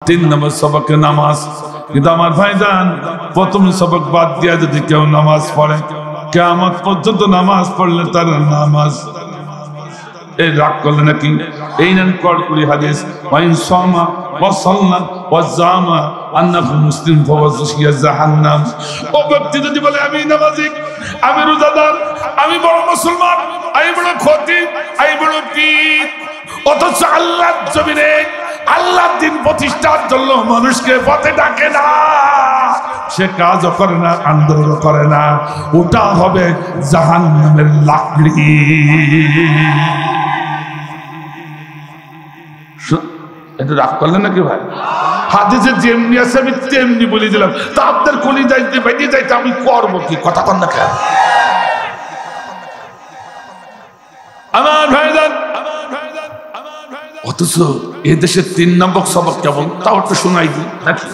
তিন নম্বর সবকে নামাজ। কিন্তু আমার ভাইজান প্রথম সবক বাদ দিয়া যদি কেউ নামাজ পড়ে, কিয়ামত পর্যন্ত নামাজ পড়লে তার নামাজ এই রাগ করলে নাকি এই নেন কড়কুড়ি হাদিস ওয়াইন সামা ওয়া সাল্লা ওয়া জামা আন্নাহু মুসলিম ফাওয়াজিয়া জাহান্নাম। ও ব্যক্তি যদি বলে আমি নামাজি, আমি রোজাদার, আমি বড় মুসলমান, আমি বড় খতিব, আমি বড় পীর, অথচ আল্লাহর জমিনে আল্লাহর দিন প্রতিষ্ঠার জন্য মানুষকে পথে ডাকে না, সে কাজও করে না, আন্দোলন করে না, ওটা হবে জাহান্নামের লাকড়ি। এটা রাগ করলেন নাকি ভাই? হাদিসে যেমনি আছে আমি তেমনি বলে দিলাম, তা আপনার কলি যাইতে বেঁধে যাইতে আমি করবো কি? কথা কন না কেন আমার ভাইজান? অথচ এই দেশের 3 নম্বর সবক কেমন তাও একটু শোনাই দিই নাকি?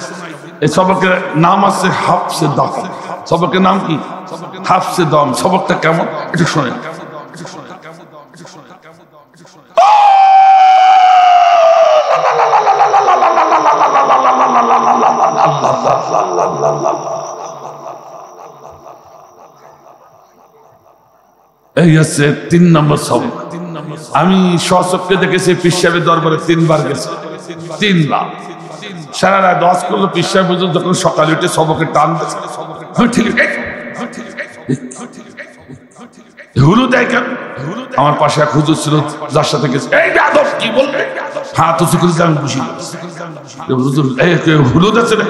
এই সবকের নাম আছে হাফসে দম। সবকের নাম কি? হাফসে দম। সবকটা কেমন একটু শোনেন। এই হচ্ছে 3 নম্বর সবক। আমি সচক্ষে দেখেছি পীর সাহেবের দরবারে 3 বার গেছি, 3 বার। সারা রাত 10 করলো পীর সাহেব যখন সকালে উঠে সবকে টান হুলু দেয় কেন? আমার পাশে এক হুজুর ছিল যার সাথে গেছে, এই বেয়াদব কি বলবে, হাত উঁচু করে আমি খুশি হুজুর হুলু যাচ্ছে না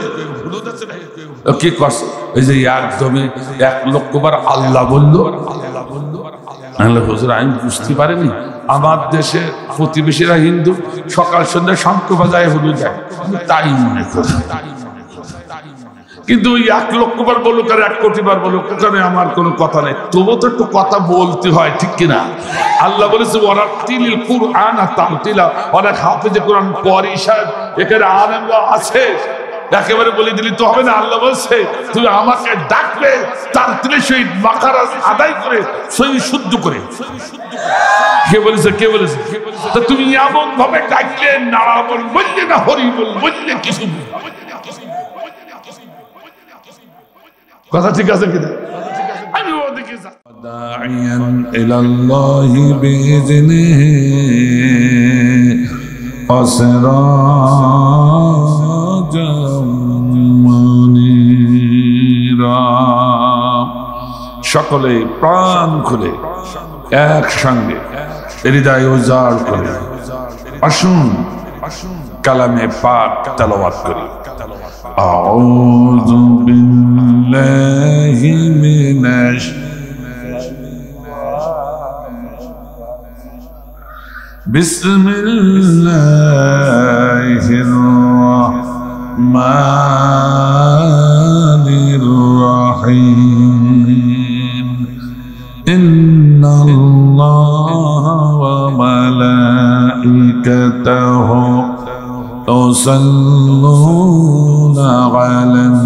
কি করছে? এই যে একদমই 1 লক্ষ বার আল্লাহ বললো, হুজুর আমি বুঝতে পারিনি আমার দেশে প্রতিবেশীরা হিন্দু, সকাল সন্ধ্যা শঙ্খ বাজায় হুলু যায়, তাই মনে করি। কিন্তু ওই 1 লক্ষ বার বলুক আর 1 কোটি বার বলুক, ওখানে আমার কোনো কথা নেই, তবুও তো একটু কথা বলতে হয়, ঠিক কিনা? আল্লাহ বলেছে ওয়ারাতিলিল কুরআন তারতিলা, অনেক হাফেজে কোরআন পড়ি সাহেব এখানে আলেমরা আছে, একেবারে বলে দিলি তো হবে না। আল্লাহ বলছে তুমি আমাকে ডাকলে তার তিলে শহীদ মাখারাজ আদায় করে শহীদ শুদ্ধ করে। কে বলেছে? কে বলেছে? তা তুমি এমন ভাবে ডাকলে নাড়া বল বললে না হরি বল বললে কিছু কথা ঠিক আছে কিনা? আমি ওদিকে দাইয়ান ইলাল্লাহি বিইজনিহি আসরাজাম মুনীরা। সকলে প্রাণ খুলে একসঙ্গে হৃদয় উজাড় করে আসুন কালামে পাক তেলাওয়াত করি। আউযু বিল্লাহি মিনাশ বিসমিল্লাহির রহমানির রহিম। ইন্নাল্লাহা ওয়া মালাইকাতাহু ইউসাল্লুনা আলান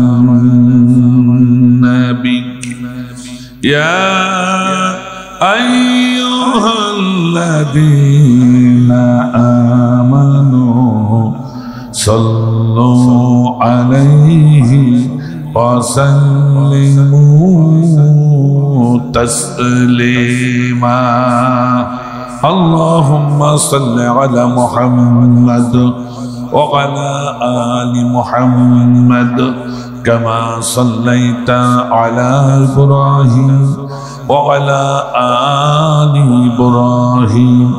নবী ইয়া আইয়ুহাল্লাযীনা আমানু সাল্লু আলাইহি ওয়া সাল্লিমু তাসলিমা। আল্লাহুম্মা সাল্লি আলা মুহাম্মাদ ওয়া আলা আলি মুহাম্মাদ কামা সাল্লাইতা আলা ইব্রাহিম ওয়া আলা আলি ইব্রাহিম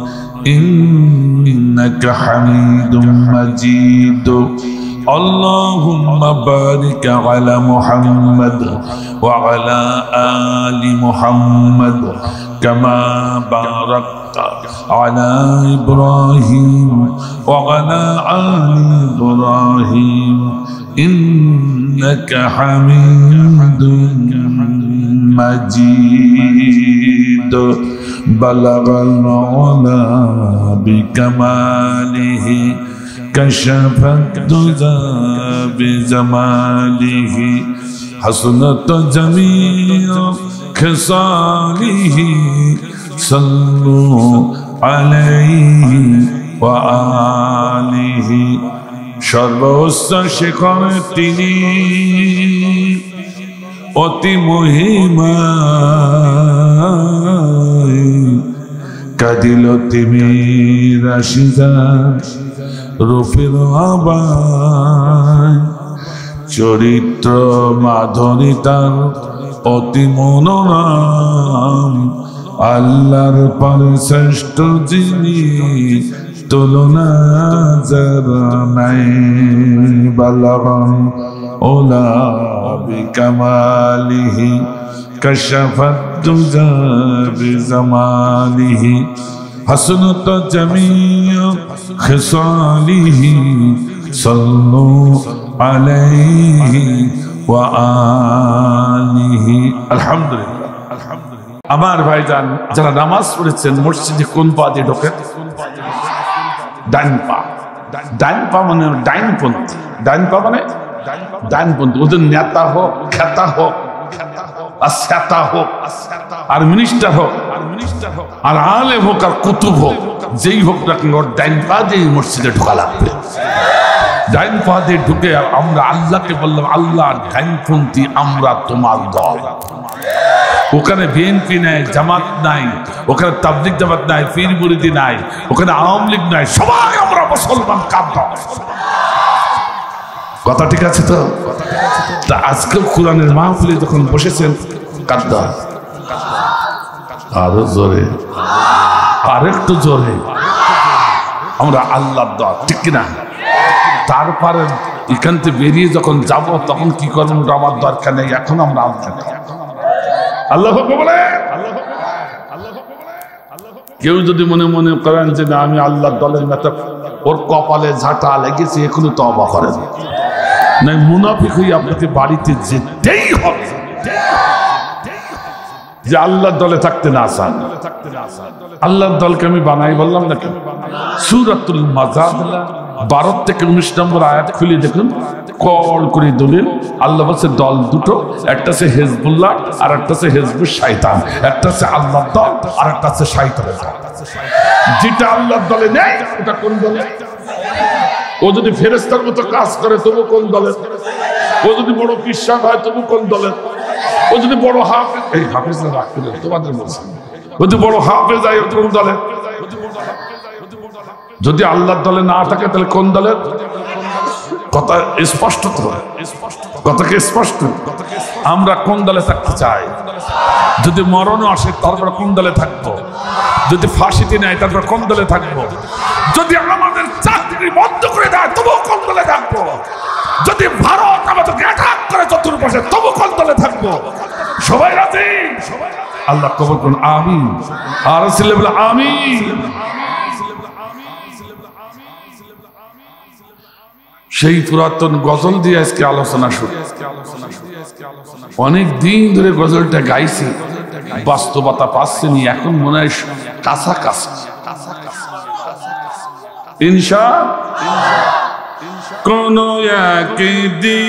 ইন্নাকা হামিদুম মাজিদ। اللهم بارك على محمد وعلى آل محمد كما باركت على إبراهيم وعلى آل إبراهيم إنك حميد مجيد. بلغ العلا بكماله كشف الدجى بجماله حسنت جميع خصاله صلوا عليه وآله সর্বোচ্চ শিখরে তিনি অতি মহিমা কাদিল তিমি রাশিদা রূপের আবায় চরিত্র মাধুরিতার অতি মনোরম আল্লাহর পরে শ্রেষ্ঠ যিনি তুলনা যারা নাই বালাগান ওলা বিকামালিহি কাশাফাত দুজা বিজামালিহি হাসনাত জামিউ খিসালিহি সাল্লু আলাইহি ওয়া আলিহি। আলহামদুলিল্লাহ। আমার ভাইজান যারা নামাজ পড়েছেন মসজিদে কোন পা দিয়ে ঢোকেন? ডাইন পা। ডাইন পা মানে ডাইনপন্থী। ডাইন পা মানে ডাইনপন্থী। ওদের নেতা হোক, খেতা হোক, আর সেতা হোক, আর মিনিস্টার হোক, আর আলেম হোক, আর কুতুব হোক, যেই হোক না কেন ডাইন পা দিয়ে মসজিদে ঢোকা লাগবে। ডাইন পা দিয়ে ঢুকে আমরা আল্লাহকে বললাম, আল্লাহ ডাইনপন্থী আমরা তোমার দল। ওখানে বিএনপি নাই, জামাত নাই, ওখানে তাবলিগ জামাত নাই, পীর মুরিদি নাই, ওখানে আওয়ামী লীগ নাই, সবাই আমরা মুসলমান কাঁদ। কথা ঠিক আছে তো? আজকাল কোরআনের মাহফিলে যখন বসেছেন কাঁদ, আরো জোরে, আরেকটু জোরে, আমরা আল্লাহর দল, ঠিক কিনা? তারপরে এখান থেকে বেরিয়ে যখন যাব তখন কি করবো? আমার দরকার নেই, এখন আমরা আল্লাহ বলে। কেউ যদি মনে মনে করেন যে না আমি আল্লাহর দলের নেতা, ওর কপালে ঝাঁটা লেগেছে, এখনো তওবা করেন না, মুনাফিক হয়ে আপনাকে বাড়িতে যেতেই হবে যে আল্লাহর দলে থাকতে না চান। আল্লাহর দলকে আমি বানাই বললাম নাকি? সূরাতুল মুজাদালা 12 থেকে 19 নম্বর আয়াত খুলে দেখুন, কল করে দলিল। আল্লাহ বলছে দল দুটো, একটা আছে হিজবুল্লাহ আর একটা আছে হিজবুশ শয়তান। একটা আছে আল্লাহর দল আর একটা আছে শয়তানের দল। যেটা আল্লাহর দলে নেই ওটা কোন দলে? ও যদি ফেরেশতার মতো কাজ করে তবু কোন দলের? ও যদি বড় পিশাব হয় তবু কোন দলের? ও যদি বড় হাফেজ, এই হাফেজরা রাখতে তোমাদের বলছি, ও যদি বড় হাফেজ হয় কোন দলের? যদি আল্লাহর দলে না থাকে তাহলে কোন দলের? কথা স্পষ্ট তো, কথা কি স্পষ্ট? আমরা কোন দলে থাকতে চাই? যদি মরণ আসে তারপর কোন দলে থাকবো? যদি ফাঁসিতে নেয় তারপর কোন দলে থাকবো? যদি আমাদের চাকরি বন্ধ করে দেয় তবু কোন দলে থাকবো? যদি ভারত আমাদের অ্যাটাক করে চতুর্পাশে তবু কোন দলে থাকবো? সবাই রাজি? আল্লাহ কবুল করুন, আমিন। আর রাসূল বলে আমিন। সেই পুরাতন গজল দিয়ে আজকে আলোচনা শুরু। অনেক দিন ধরে গজলটা গাইছে, বাস্তবতা পাচ্ছেনি, এখন মনে হয় কাছাকাছি। ইনশা কোন একদিন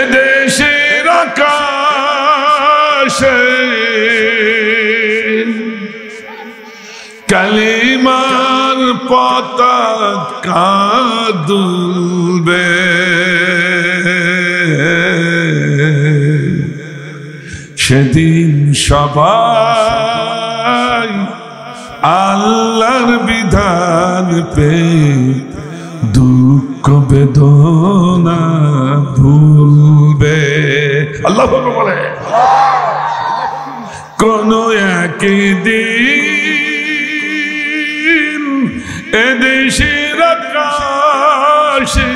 এদেশের আকাশে কালিমার পতাকা দুলবে, সেদিন সবাই আল্লাহর বিধান পে দুঃখ বেদনা ভুলবে। আল্লাহ বলে কোন একদিন এদেশের আকাশে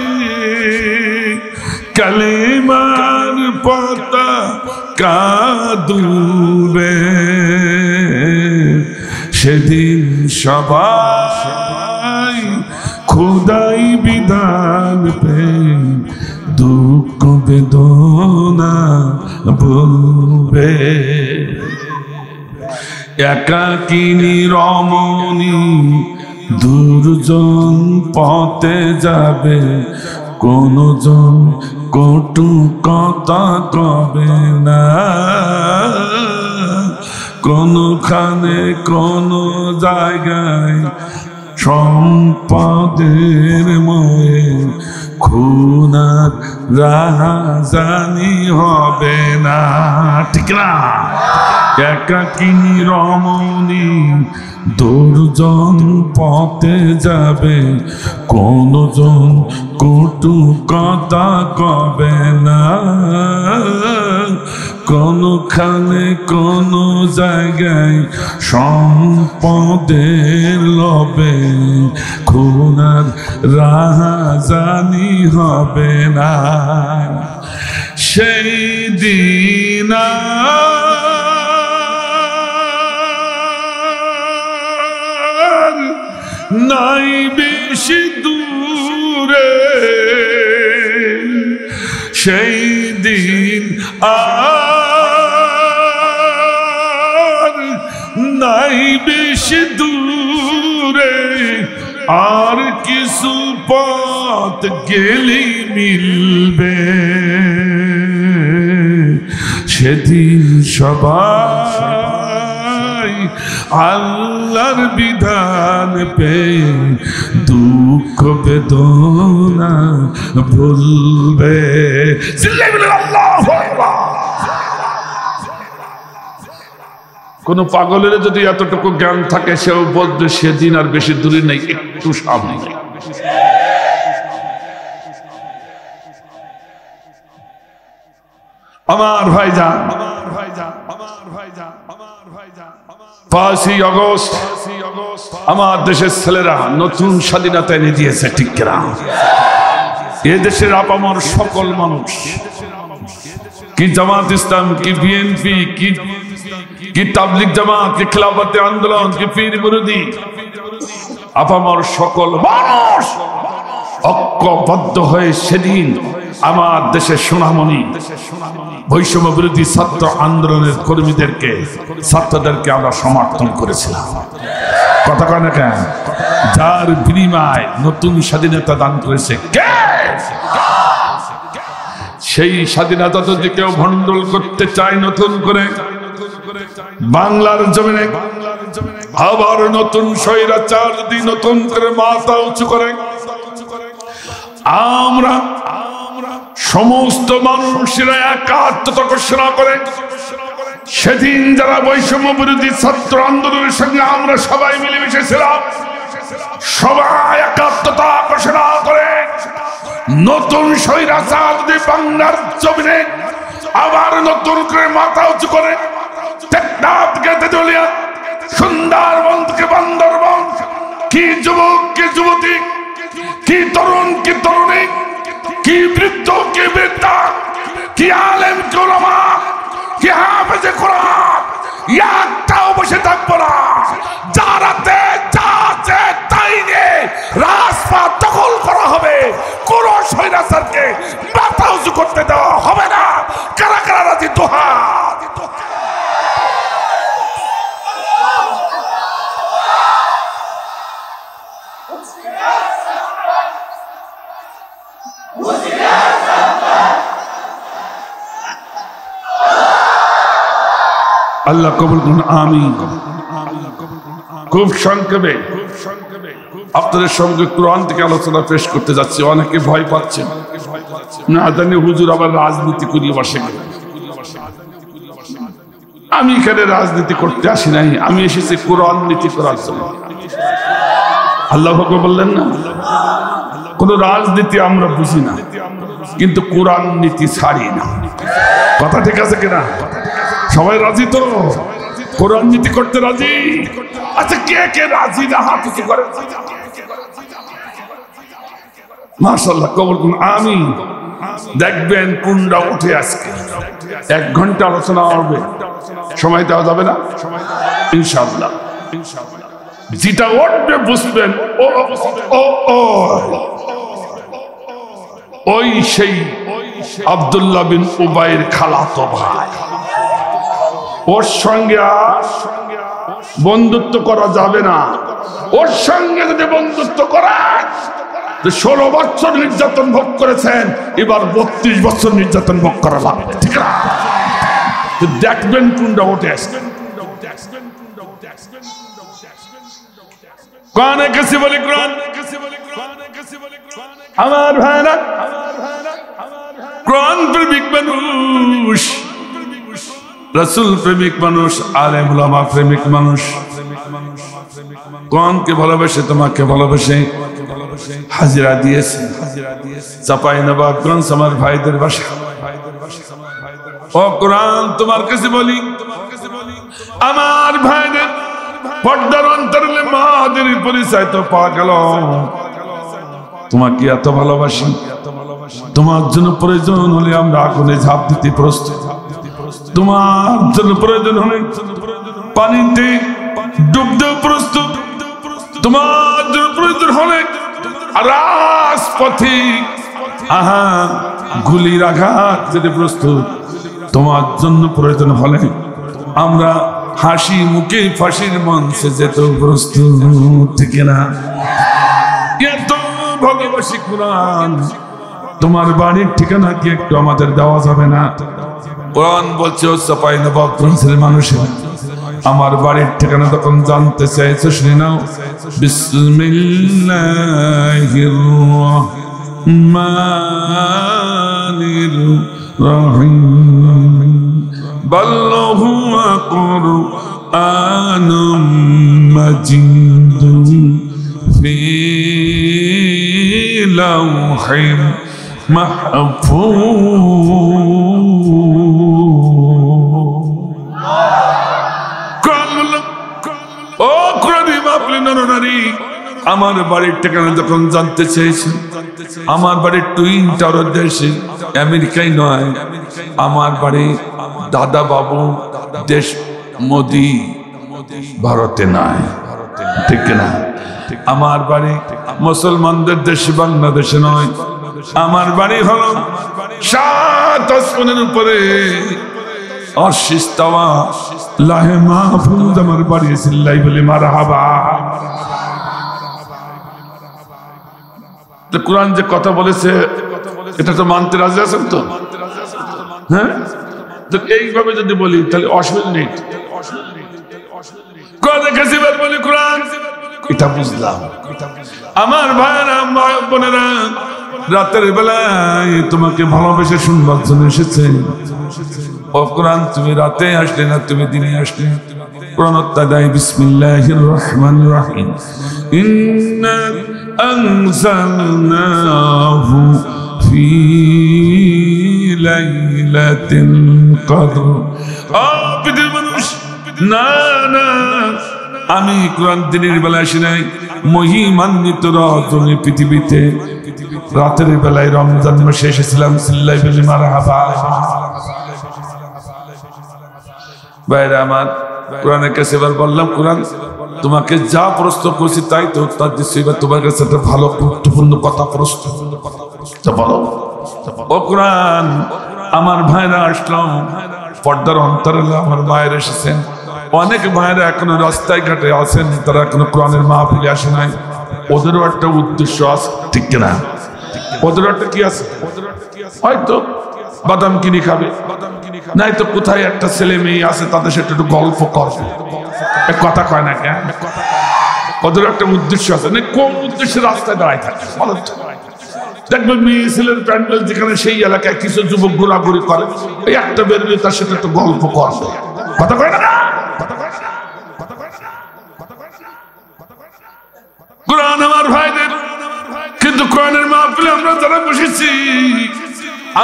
কালিমার পতাকা দুলবে, সেদিন সবাই খোদাই বিধান পে দুঃখ বেদনা বলবে। একাকিনী রমণী দুর্জন পথে যাবে, কোন জন কটু কথা কবে না, কোনখানে কোন জায়গায় সম্পদের ময়ে খুনার রাহাজানি হবে না, ঠিক না? একাকিনী রমণী দুর্জন পথে যাবে, কোনজন কটু কথা কবে না। কোনখানে কোন জায়গায় সম্পদের লোভে খুনার রাহাজানি হবে না। সেই দিন নাই বেশি দূরে, সেই দিন আর নাই বেশি দূরে, আর কিছু পথ গেলেই মিলবে। সেদিন সবাই আল্লাহর বিধান পেয়ে দুঃখ বেদনা ভুলবে। কোন পাগলের যদি এতটুকু জ্ঞান থাকে, সেও বলবে সেদিন আর বেশি দূরে নেই, একটু সামনে। আমার ভাইজান, 5ই আগস্ট আমার দেশের ছেলেরা নতুন স্বাধীনতা এনে দিয়েছে, ঠিক কিনা? এ দেশের আপামর সকল মানুষ, কি জামাত ইসলাম, কি বিএনপি, কি তাবলিগ জামাত, কি খিলাফতে আন্দোলন, কি পীর মুরিদি, আপামর সকল মানুষ ঐক্যবদ্ধ হয়ে সেদিন আমার দেশের সোনামণি বৈষম্য বিরোধী ছাত্র আন্দোলনের কর্মীদেরকে, ছাত্রদেরকে আমরা সমর্থন করেছিলাম। কথা কয় না কেন? যার বিনিময়ে নতুন স্বাধীনতা দান করেছে কে? সেই স্বাধীনতা যদি কেউ ভণ্ডুল করতে চায় নতুন করে, বাংলার জমিনে আবার নতুন স্বৈরাচার যদি নতুন করে মাথা উঁচু করে, আমরা সমস্ত মানুষেরা একাত্মতা ঘোষণা করে, সেদিন যারা বৈষম্য বিরোধী ছাত্র আন্দোলনের সঙ্গে আমরা সবাই মিলেমিশে ছিলাম, সবাই একাত্মতা ঘোষণা করে নতুন স্বৈরাচার যদি বাংলার জমিনে আবার নতুন করে মাথা উঁচু করে, টেকনাফ থেকে তেতুলিয়া, সুন্দরবন থেকে বান্দরবন, কি যুবক কি যুবতী, কি তরুণ কি তরুণী, কি বৃদ্ধ কি বৃদ্ধা, কি আলেম কি উলামা, কি হাফেজে কোরআন, একটাও বসে থাকবো না। যারাতে যা আছে তাই নিয়ে রাজপথ দখল করা হবে, কোন স্বৈরাচারকে মাথা উঁচু করতে দেওয়া হবে না। কারা কারা রাজি? দোহা। আল্লাহ কবুল করুন, আমিন। খুব সংক্ষেপে আপনাদের সঙ্গে কোরআন থেকে আলোচনা পেশ করতে যাচ্ছি। অনেকে ভয় পাচ্ছেন, না জানি হুজুর আবার রাজনীতি করিয়ে বসে। আমি এখানে রাজনীতি করতে আসি নাই, আমি এসেছি কোরআন নীতি করার জন্য। আল্লাহ বললেন না, কোন রাজনীতি আমরা বুঝি না, কিন্তু কোরআন নীতি ছাড়ি না। কথা ঠিক আছে কিনা? সবাই রাজি তো? কোরআন নীতি করতে রাজি? আচ্ছা, কে কে রাজি না হাত উঁচু করে? মাশাআল্লাহ, কবুল করুন, আমিন। দেখবেন কোনটা উঠে আজকে 1 ঘন্টা আলোচনা হবে, সময় দেওয়া যাবে না ইনশাআল্লাহ। যেটা উঠবে বুঝবেন ওই সেই আব্দুল্লাহ বিন উবাইর খালাতো ভাই। ওর সঙ্গে বন্ধুত্ব করা যাবে না। ওর সঙ্গে যদি বন্ধুত্ব করা, 16 বছর নির্যাতন ভোগ করেছেন, এবার 32 বছর নির্যাতন ভোগ করা লাগবে, ঠিক না? দেখবেন কোনটা উঠে আসবে। কোরআনে কাছে বলে কোরআন আমার ভাইরা কোরআন প্রেমিক মানুষ রাসূল প্রেমিক মানুষ আলেম উলামা প্রেমিক মানুষ কোরআনকে ভালোবাসে তোমাকে ভালোবাসে হাজিরা দিয়েছে চাঁপাইনবাবগঞ্জ আমার ভাইদের বাসা ও কোরআন তোমার কাছে বলি আমার ভাইদের পর্দার অন্তরালে মাদের পরিচয় তো পাওয়া গেল তোমাকে এত ভালোবাসি তোমার জন্য প্রয়োজন হলে আমরা আগুনে ঝাঁপ দিতে প্রস্তুত তোমার জন্য প্রয়োজন হলে পানিতে ডুব দেওয়া প্রস্তুত তোমার জন্য প্রয়োজন হলে রাজপথে গুলির আঘাত যেতে প্রস্তুত তোমার জন্য প্রয়োজন হলে আমরা হাসি মুখে ফাঁসির মঞ্চে যেত প্রস্তুত ঠিক না এত ভালোবাসি কোরআন তোমার বাড়ির ঠিকানা কি একটু আমাদের দেওয়া যাবে না কোরআন বলছে চাঁপাইনবাবগঞ্জের মানুষের আমার বাড়ির ঠিকানা তখন জানতে চাইছো শুনে নাও বিসমিল্লাহির রহমানির রহিম بل هو قرآن مجيد في لوح محفوظ আমার বাড়ির ঠিকানা যখন জানতে চেয়েছেন আমার বাড়ির টুইন টাওয়ার দেশে আমেরিকায় নয় আমার বাড়ি দাদা বাবু দেশ মোদি ভারতে নয় ঠিক না আমার বাড়ি মুসলমানদের দেশ বাংলাদেশে নয় আমার বাড়ি হলো 7 আসমানের উপরে অশিস্তাওয়া লাহে মাহফুজ আমার বাড়ি সিল্লাই বলে মারহাবা তো কোরআন যে কথা বলেছে এটা তো মানতে রাজি আছেন তো হ্যাঁ তো এইভাবে যদি বলি তাহলে অসুবিধা নেই বলি কোরআন এটা বুঝলাম আমার ভাইরা মা বোনেরা রাতের বেলায় তোমাকে ভালোবেসে শুনবার জন্য এসেছে ও কোরআন তুমি রাতে আসলে না তুমি দিনে আসলে কোরআন তাদাই বিসমিল্লাহির রহমানির রহিম ইন্না আনজালনাহু ফি লাইলাতিল কদর আবিদের মানুষ না না আমি কোরআন দিনের বেলা আসি নাই মহিমান্বিত রজনী পৃথিবীতে রাতের বেলায় রমজান মাসে এসেছিলাম সিল্লাই বলি মারহাবা ভাইরা আমার কোরআনের কাছে এবার বললাম কোরআন তোমাকে যা প্রশ্ন করছি তাই তো উত্তর দিচ্ছি এবার তোমার কাছে একটা ভালো গুরুত্বপূর্ণ কথা প্রশ্ন বলো ও কোরআন আমার ভাইরা আসলাম পর্দার অন্তরালে আমার মায়ের এসেছেন অনেক ভাইরা এখনো রাস্তায় ঘাটে আছেন তারা এখনো কোরআনের মাহফিলে আসে নাই ওদেরও একটা উদ্দেশ্য আছে ঠিক কিনা ওদের একটা কি আছে হয়তো বাদাম কিনে খাবে নাই তো কোথায় একটা ছেলে মেয়ে আছে তাদের সাথে একটু গল্প করবে কথা কয় না কেন ওদের একটা উদ্দেশ্য আছে না কোন উদ্দেশ্যে রাস্তায় দাঁড়ায় থাকে দেখবেন মেয়ে ছেলের প্যান্ডেল যেখানে সেই এলাকায় কিছু যুবক ঘোরাঘুরি করে এই একটা বেরোলে তার সাথে একটু গল্প করবে কথা কয় না কোরআন আমার ভাইদের কিন্তু কোরআনের মাহফিলে আমরা যারা বসেছি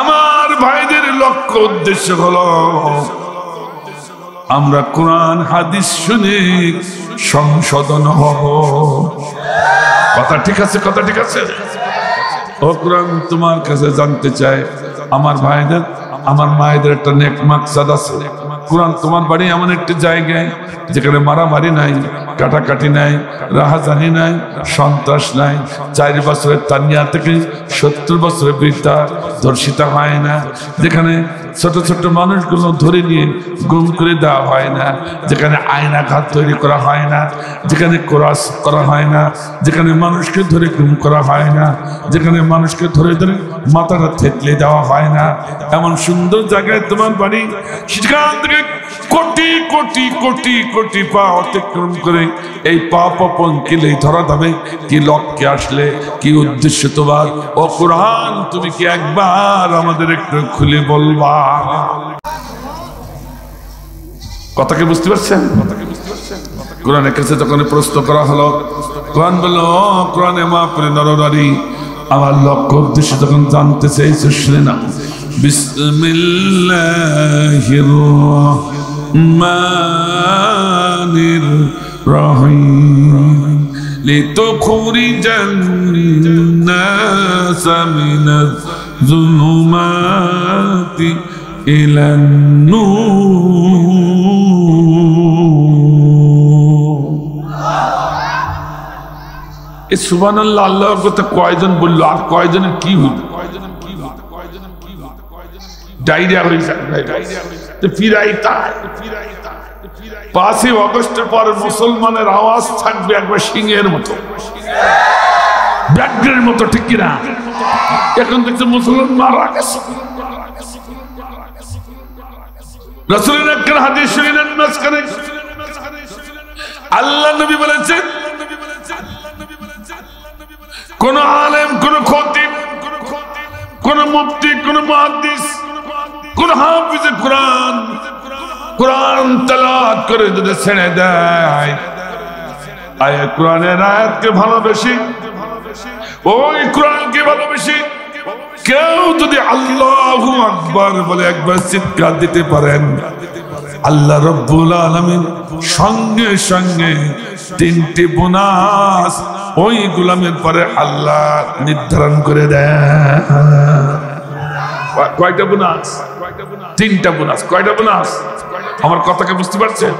আমার ভাইদের লক্ষ্য উদ্দেশ্য হলো আমরা কোরআন হাদিস শুনে সংশোধন হব কথা ঠিক আছে কথা ঠিক আছে ও কোরআন তোমার কাছে জানতে চাই আমার ভাইদের আমার মায়েদের একটা নেক মাকসাদ আছে কোরআন তোমার বাড়ি এমন একটি জায়গায় যেখানে মারামারি নাই কাটাকাটি নাই রাহাজানি নাই সন্ত্রাস নাই 4 বছরের তানিয়া থেকে 70 বছরের বৃদ্ধা ধর্ষিতা হয় না যেখানে ছোট ছোট মানুষগুলো ধরে নিয়ে গুম করে দেওয়া হয় না যেখানে আয়নাঘাত তৈরি করা হয় না যেখানে কোরাস করা হয় না যেখানে মানুষকে ধরে গুম করা হয় না যেখানে মানুষকে ধরে ধরে মাথাটা থেতলে দেওয়া হয় না এমন সুন্দর জায়গায় তোমার বাড়ি সেখান থেকে কোটি কোটি কোটি কোটি পা অতিক্রম করে এই পাপ পঙ্কিলেই ধরা যাবে কি লক্ষ্যে আসলে কি উদ্দেশ্য তোমার। ও কোরআন, তুমি কি একবার আমাদের একটু খুলে বলবা? কথাকে বুঝতে পারছেন? কোরআনের কাছে যখন প্রশ্ন করা হলো, কোরআন বলল, কোরআনে মাহফিলে নরনারী আমার লক্ষ্য উদ্দেশ্য যখন জানতে চাইছে, শুনে না। বিসমিল্লাহির রহমানির রহিম লিতুখরিজান নাসা মিনাজ যুলুমাতি ইলান নূর। এই সুবহানাল্লাহ আল্লাহর কথা কয়জন বললো আর কয়জনের কি হলো? ডায়রিয়া হয়ে যায়, ফিরাই তাই। 5ই আগস্টের পর মুসলমানের আওয়াজ থাকবে একবার সিংহের মতো, ব্যাঘ্রের মতো, ঠিক কিনা? এখন দেখছে মুসলমান মারা গেছে। রাসূলের একটা হাদিস শুনেন মাঝখানে, আল্লাহ নবী বলেছেন, কোন আলেম, কোন খতিব, কোন মুফতি, কোন মুহাদ্দিস, কোন হাফিজ কোরআন কোরআন তেলাওয়াত করে যদি ছেড়ে দেয়, আয়াত কোরআনের আয়াতকে ভালোবেসে, ওই কোরআনকে ভালোবেসে কেউ যদি আল্লাহু আকবার বলে একবার চিৎকার দিতে পারেন, আল্লাহ রাব্বুল আলামিন সঙ্গে সঙ্গে 3টি বোনাস ওই গোলামের পরে আল্লাহ নির্ধারণ করে দেয়। কয়টা বোনাস? 3টা বোনাস। কয়টা বোনাস? আমার কথাকে বুঝতে পারছেন?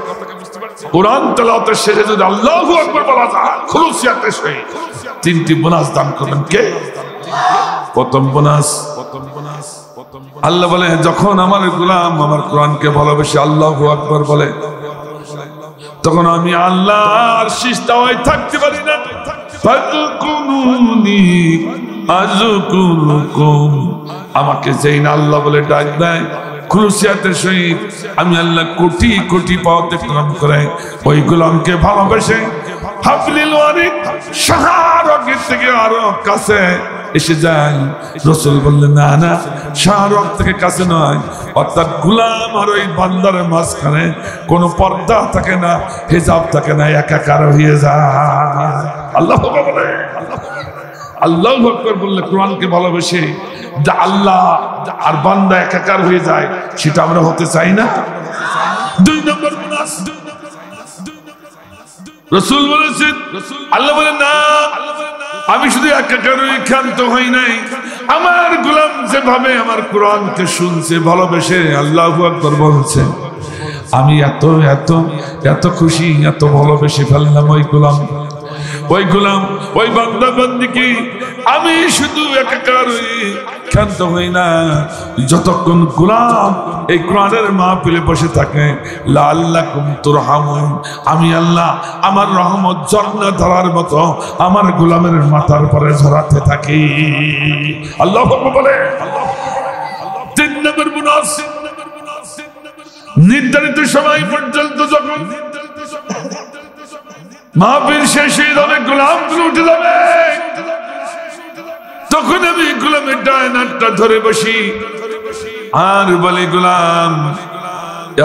কোরআন তেলাওয়াতের শেষে যদি আল্লাহু আকবার বলা যায়, খুলুসিয়াতের সহিত 3টি বোনাস দান করবেন। কে? প্রথম বোনাস, আল্লাহ বলে, যখন আমার গোলাম আমার কোরআনকে ভালোবেসে আল্লাহু আকবার বলে, তখন আমি আল্লাহর সিজদায় থাকতে পারি না। ফাযকুরুনি আযকুরুকুম, আমাকে যেই না আল্লাহ বলে ডাক দেয়, খুলুসিয়াতের সহিত আমি আল্লাহ কোটি কোটি পাওয়া অতিক্রম করে ওই গোলামকে ভালোবেসে হাবলিল ওয়ারিদ শাহরগের থেকে আরো কাছে এসে যায়। রাসূল বললেন, না না, শাহরগ থেকে কাছে নয়, অর্থাৎ গোলাম আর ওই বান্দারের মাঝখানে কোনো পর্দা থাকে না, হিজাব থাকে না, একাকার হয়ে যায়। আল্লাহু আকবার বলে, আল্লাহু আকবার বললে কোরআনকে ভালোবেসে আল্লাহ আর বান্দা একাকার হয়ে যায়, সেটা আমরা হতে চাই না। 2 নম্বর বোনাস, রাসূল বলেছেন, আল্লাহ বলেন, না, আমি শুধু একাকার হয়ে ক্ষান্ত হই নাই, আমার গোলাম যেভাবে আমার কোরআনকে শুনছে ভালোবেসে আল্লাহু আকবার বলছে, আমি এত এত এত খুশি, এত ভালোবেসে ফেললাম ওই গোলাম, ওই বান্দা বান্দিকে। আমি শুধু একাকার হয়ে ক্ষান্ত হই না, যতক্ষণ গোলাম এই কোরআনের মাহফিলে বসে থাকে, লাআল্লাকুম তুরহামুন, আমি আল্লাহ আমার রহমত ঝর্ণা ধারার মতো আমার গোলামের মাথার পরে ঝরাতে থাকি। আল্লাহু আকবার বলে। 3 নম্বর বোনাস, নির্ধারিত সময় পর্যন্ত যখন মাহফিল শেষ হয়ে যাবে, গোলামগুলো উঠে যাবে, তখন আমি গোলামের ডায়নারটা ধরে বসি আর বলি, গোলাম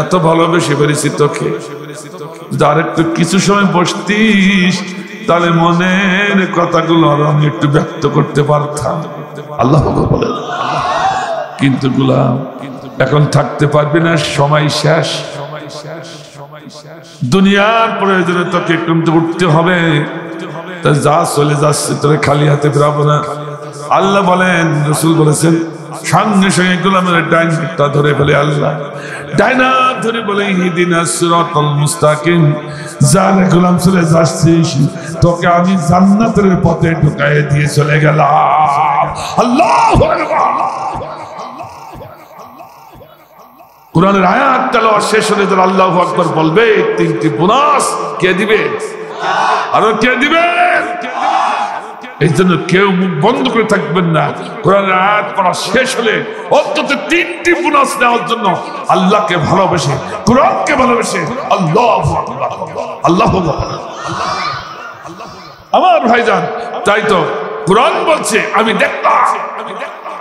এত ভালোবেসে পেরেছি তোকে, আর একটু কিছু সময় বসতিস তাহলে মনের কথাগুলো আমি একটু ব্যক্ত করতে পারতাম। আল্লাহ বলে, কিন্তু গোলাম এখন থাকতে পারবি না, সময় শেষ, দুনিয়ার প্রয়োজনে তোকে কিন্তু উঠতে হবে, তা যা, চলে যাচ্ছে, তোরে খালি হাতে ফেরাবো না। আল্লাহ বলেন, রাসূল বলেছেন, সঙ্গে সঙ্গে গোলামের ডাইনারটা ধরে ফেলে আল্লাহ, ডাইনার ধরে বলে, ইহদিনাস সিরাতাল মুস্তাকিম, যার গোলাম চলে যাচ্ছিস তোকে আমি জান্নাতের পথে ঢুকায়ে দিয়ে চলে গেলাম। আল্লাহু আকবার। কোরআনের আয়াত তেলাওয়াত শেষ হলে যারা আল্লাহু আকবার বলবে, 3টি বোনাস কে দিবে? আর কে দিবে? এই জন্য কেউ মুখ বন্ধ করে থাকবেন না। কোরআনের আয়াত পড়া শেষ হলে অন্তত 3টি বোনাস নেওয়ার জন্য আল্লাহকে ভালোবেসে, কোরআনকে ভালোবেসে আল্লাহু আকবার, আল্লাহু আকবার। আমার ভাইজান, তাই তো কোরআন বলছে, আমি দেখলাম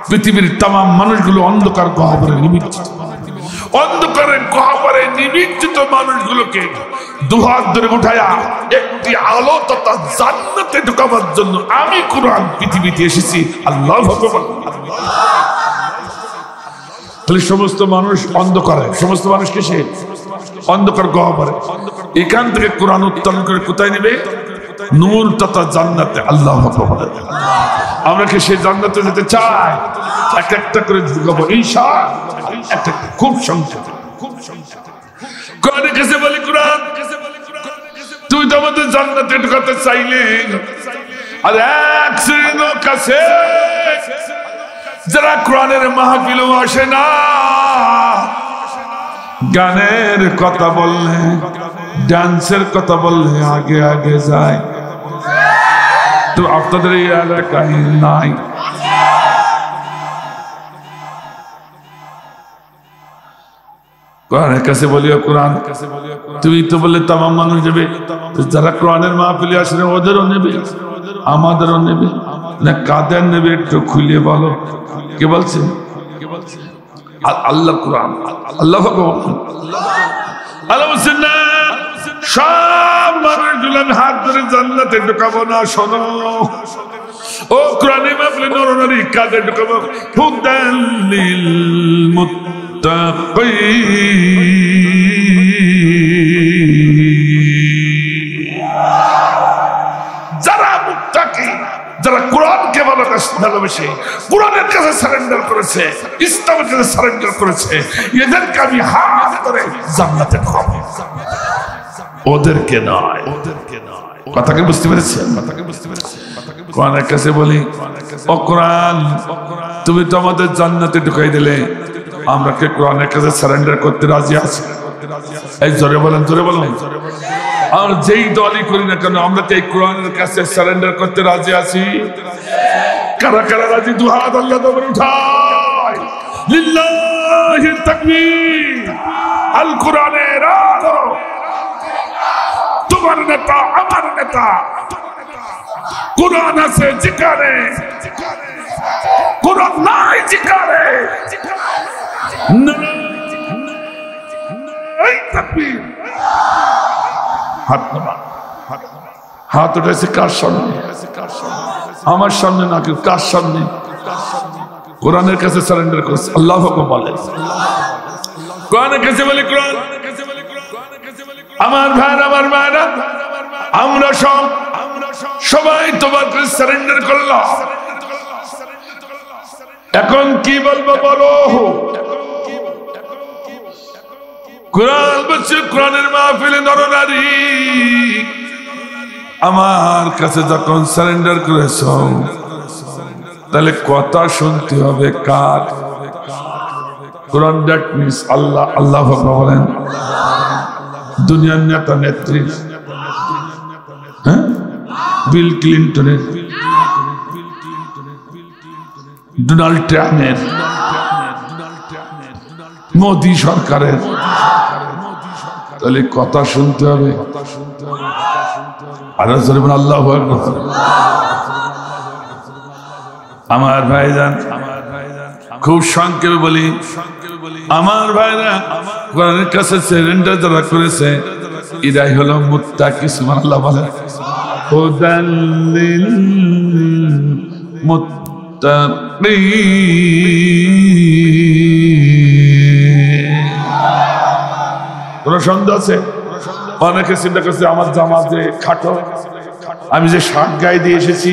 পৃথিবীর তামাম মানুষগুলো অন্ধকার গহ্বরে নিমজ্জিত, অন্ধকারের গহ্বরে নিমজ্জিত মানুষগুলোকে দুহাত ধরে উঠায়া একটি আলো তথা জান্নাতে ঢোকাবার জন্য আমি কোরআন পৃথিবীতে এসেছি। আল্লাহু আকবার। তাহলে সমস্ত মানুষ অন্ধকারে, সমস্ত মানুষ কিসে? অন্ধকার গহ্বরে। এখান থেকে কোরআন উত্তোলন করে কোথায় নেবে? নূর তথা জান্নাতে। আল্লাহু আকবার। আমরা কি সেই জান্নাতে যেতে চাই? একটা একটা করে ঢুকাবো ইনশাআল্লাহ। একটা খুব সংক্ষেপে কোরআনের কাছে বলি, কোরআন তুই তো আমাদের জান্নাতে ঢুকাতে চাইলে, আর এক শ্রেণীর লোক আছে যারা কোরআনের মাহফিলেও আসে না, গানের কথা বললে, ডান্সের কথা বললে আগে আগে যায়। তো আপনাদের এই এলাকায় নাই? কোরআনের কাছে বলিও, কোরআন তুমি তো বললে তামাম মানুষ যাবে, যারা কোরআনের মাহফিলে আসলে ওদেরও নেবে, আমাদেরও নেবে না? কাদের নেবে একটু খুলে বলো। কে বলছে? আল্লাহ। কোরআন আল্লাহ ভগবান আল্লাহ বলছেন না, সব মানুষগুলো আমি হাত ধরে জান্নাতে ঢুকাবো না। শোনো, ও কোরআনের মাহফিলে নরনারী কাদের ঢুকাবো? হুদাল লিল যারা মুত্তাকি, যারা কোরআনকে ভালোবেসে, কোরআনের কাছে সারেন্ডার করেছে, ইসলামের কাছে সারেন্ডার করেছে, এদেরকে আমি হাত ধরে জান্নাতে ঢুকাবো, ওদেরকে নয়। কথাকে বুঝতে পেরেছেন? কোরআনের কাছে বলি, ও কোরআন তুমি তো আমাদের জান্নাতে ঢুকাই দিলে, আমরা কি কোরআনের কাছে সারেন্ডার করতে রাজি আছি? এই জোরে বলেন, জোরে বলেন। আর যেই দলই করি না কেন, আমরা কি এই কোরআনের কাছে সারেন্ডার করতে রাজি আছি? কারা কারা রাজি? দুহাত আল্লাহ করে উঠায়। লিল্লাহি তাকবীর। আল কোরআনের আলো, তোমার নেতা আমার নেতা। কোরআন আছে যেখানে, কোরআন নাই যেখানে। হাত উঠেছে কার সামনে? আমার সামনে না, কেউ কার সামনে? কোরআনের কাছে সারেন্ডার করেছে। আল্লাহ বলে, কোরআনের কাছে বলে, কোরআন আমার ভাই, আমার মায়েরা, আমরা সবাই তোমার কাছে সারেন্ডার করলাম। এখন কি বলবো বলো? কোরআন বলছে, কোরআনের মাহফিলে নরনারী আমার কাছে যখন সারেন্ডার করেছ, তাহলে কথা শুনতে হবে কার? কোরআন দ্যাট মিনস আল্লাহ। আল্লাহ বলেন, দুনিয়ার নেতা নেত্রী, হ্যাঁ, বিল ক্লিন্টনের, ডোনাল্ড ট্রাম্পের, মোদি সরকারের, তাহলে কথা শুনতে হবে। আল্লাহ আমার ভাইজান, খুব সংক্ষেপে বলি, আমার ভাইরা কোরআনের কাছে সারেন্ডার যারা করেছে, এরাই হলো মুত্তাকি। সুবহানাল্লাহ বলে, হুদাল লিল মুত্তাকিন। কোন সন্দেহ আছে? অনেকে চিন্তা করছে আমার জামা যে খাটো, আমি যে শার্ট গায়ে দিয়ে এসেছি,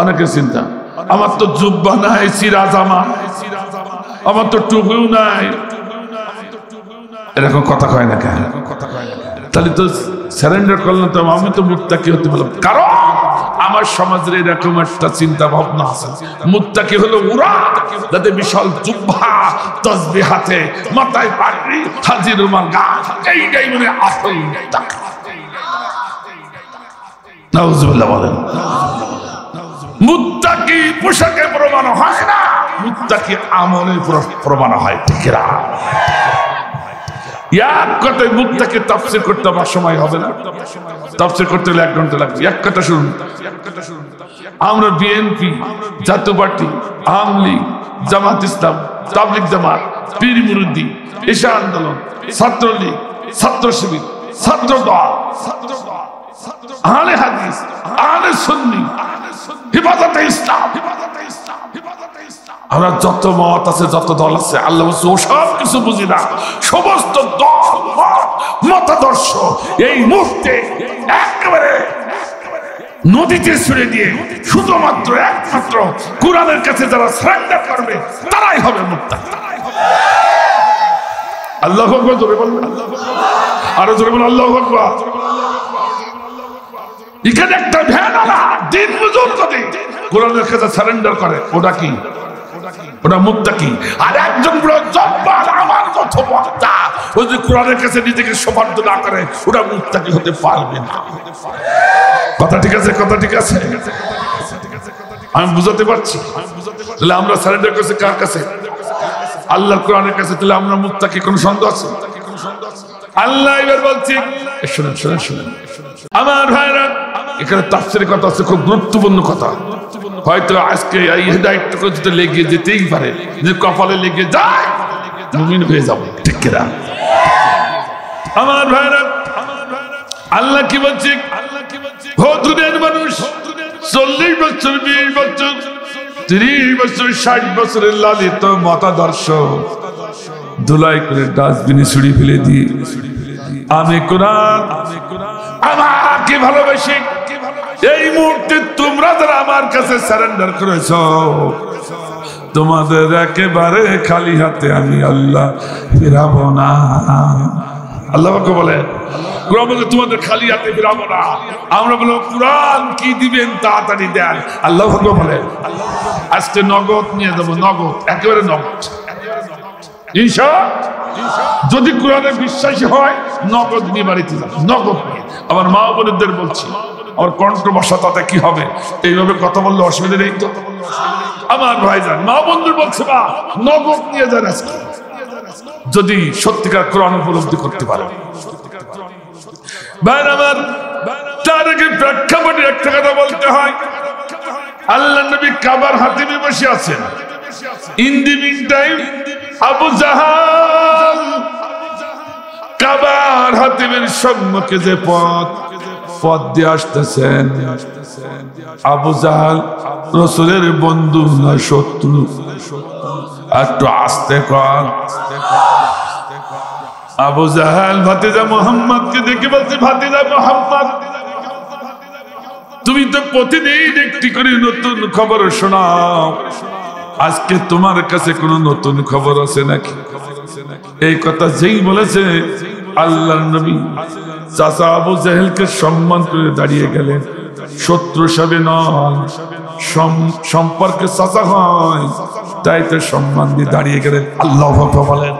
অনেকে চিন্তা আমার তো জুব্বা নাই, চিরা জামা, আমার তো টুপিও নাই, এরকম কথা কয় না কেন? তাহলে তো সারেন্ডার করলাম, তো আমি তো মুত্তাকি হতে বললাম। কারণ আমার সমাজের এরকম একটা চিন্তা ভাবনা আছে, মুত্তাকি হলো ওরা যাতে বিশাল জুব্বা, তাসবিহ হাতে, মাথায় পাগড়ি, হাজির রুমাল, এইটাই মানে আসল মুত্তাকি। নাউজুবিল্লাহ বলেন। মুত্তাকি পোশাকে প্রমাণ হয় না, মুত্তাকি আমলে প্রমাণ হয়। ঠিক না? এক কথায় মুত্তাকি তাফসীর করতে আমার সময় হবে না, তাফসীর করতে হলে 1 ঘন্টা লাগবে। এক কথা শুনুন, আমরা বিএনপি, জাতীয় পার্টি, আওয়ামী লীগ, জামাত ইসলাম, তাবলিগ জামাত, পীর মুরিদি, ঈশা আন্দোলন, ছাত্রলীগ, ছাত্র শিবির, ছাত্র দল, আহলে হাদিস, আহলে সুন্নি, হিফাজতে ইসলাম, আমরা যত মত আছে, যত দল আছে, আল্লাহ বলছে ও সব কিছু বুঝি না। সমস্ত দল মতাদর্শ এই মুহূর্তে একেবারে নদীতে ছুড়ে দিয়ে শুধুমাত্র একমাত্র কোরআনের কাছে যারা সারেন্ডার করবে তারাই হবে মুত্তাকি। আল্লাহু আকবার জোরে বলুন, আরো জোরে বলুন আল্লাহু আকবার। এখানে একটা ভ্যানওয়ালা দিন মজুর যদি কোরআনের কাছে সারেন্ডার করে, ওটা কি? ওটা মুত্তাকি। আর একজন বড় জব্বার আমার কথাবার্তা ওই যে কোরআনের কাছে নিজেকে সমাপ্ত না করে, ওটা মুত্তাকি হতে পারবে না। কথা ঠিক আছে? কথা ঠিক আছে? আমি বুঝাতে পারছি? তাহলে আমরা সারেন্ডার করছি কার কাছে? আল্লাহর কোরআনের কাছে। তাহলে আমরা মুত্তাকি, কোনো সন্দেহ আছে? আল্লাহ এবার বলছি, শুনেন শুনেন শুনেন আমার ভাইরা, এখানে তাফসীরের কথা আছে, খুব গুরুত্বপূর্ণ কথা। হয়তো আজকে এই হেদায়েতটুকু যদি লেগে যেতেই পারে, যে কপালে লেগে যায় মুমিন হয়ে যাবে। ঠিক কিনা আমার ভাইরা? আল্লাহ কি বলছে? দুনিয়ার মানুষ 40 বছর, 20 বছর, 30 বছর, 60 বছরের লালিত মতাদর্শ ধুলাই করে ডাস্টবিনে ছুড়ে ফেলে দিয়ে আমি কোরআন আমাকে ভালোবাসি। এই মুহূর্তে তোমরা যারা আমার কাছে সারেন্ডার করেছ, তোমাদের একেবারে খালি হাতে আমি আল্লাহ ফিরাবো না। আল্লাহ বলে তোমাদের খালি হাতে ফিরাবো না। আমরা বলবো কোরআন কি দিবেন তাড়াতাড়ি দেন। আল্লাহ বলে আজকে নগদ নিয়ে যাবো, নগদ, একেবারে নগদ। যদি কোরআনে বিশ্বাসী হয় নগদ নিয়ে বাড়িতে যান, নগদ নিয়ে। আমার মা বোনদের বলছি, আমার কণ্ঠ বসা তাতে কি হবে, এইভাবে কথা বললে অসুবিধা নেই তো? আমার ভাইজান মা বন্ধুর বলছে বা নগদ নিয়ে যান আজকে, যদি সত্যিকার কোরআন উপলব্ধি করতে পারে। ভাই আমার, তার আগে প্রেক্ষাপটে একটা কথা বলতে হয়। আল্লাহ নবী কাবার হাতিমে বসে আছেন। In the meantime Abu Jahl কাবার হাতিমের সম্মুখে যে পথ দিয়ে আসতেছেন, আবু জাহাল রাসূলের বন্ধু না শত্রু? একটু আস্তে কর। আবু জাহাল ভাতিজা মুহাম্মদকে দেখে বলছে, ভাতিজা মুহাম্মদ, তুমি তো প্রতিদিন একটি করে নতুন খবর শোনাও, আজকে তোমার কাছে কোনো নতুন খবর আছে নাকি? এই কথা যেই বলেছে, আল্লাহর নবী চাচা আবু জাহেলকে সম্মান করে দাঁড়িয়ে গেলেন। শত্রু হিসাবে নয়, সম্পর্কে চাচা হয়, তাই তো সম্মান দিয়ে দাঁড়িয়ে গেলেন। আল্লাহু আকবার বলেন।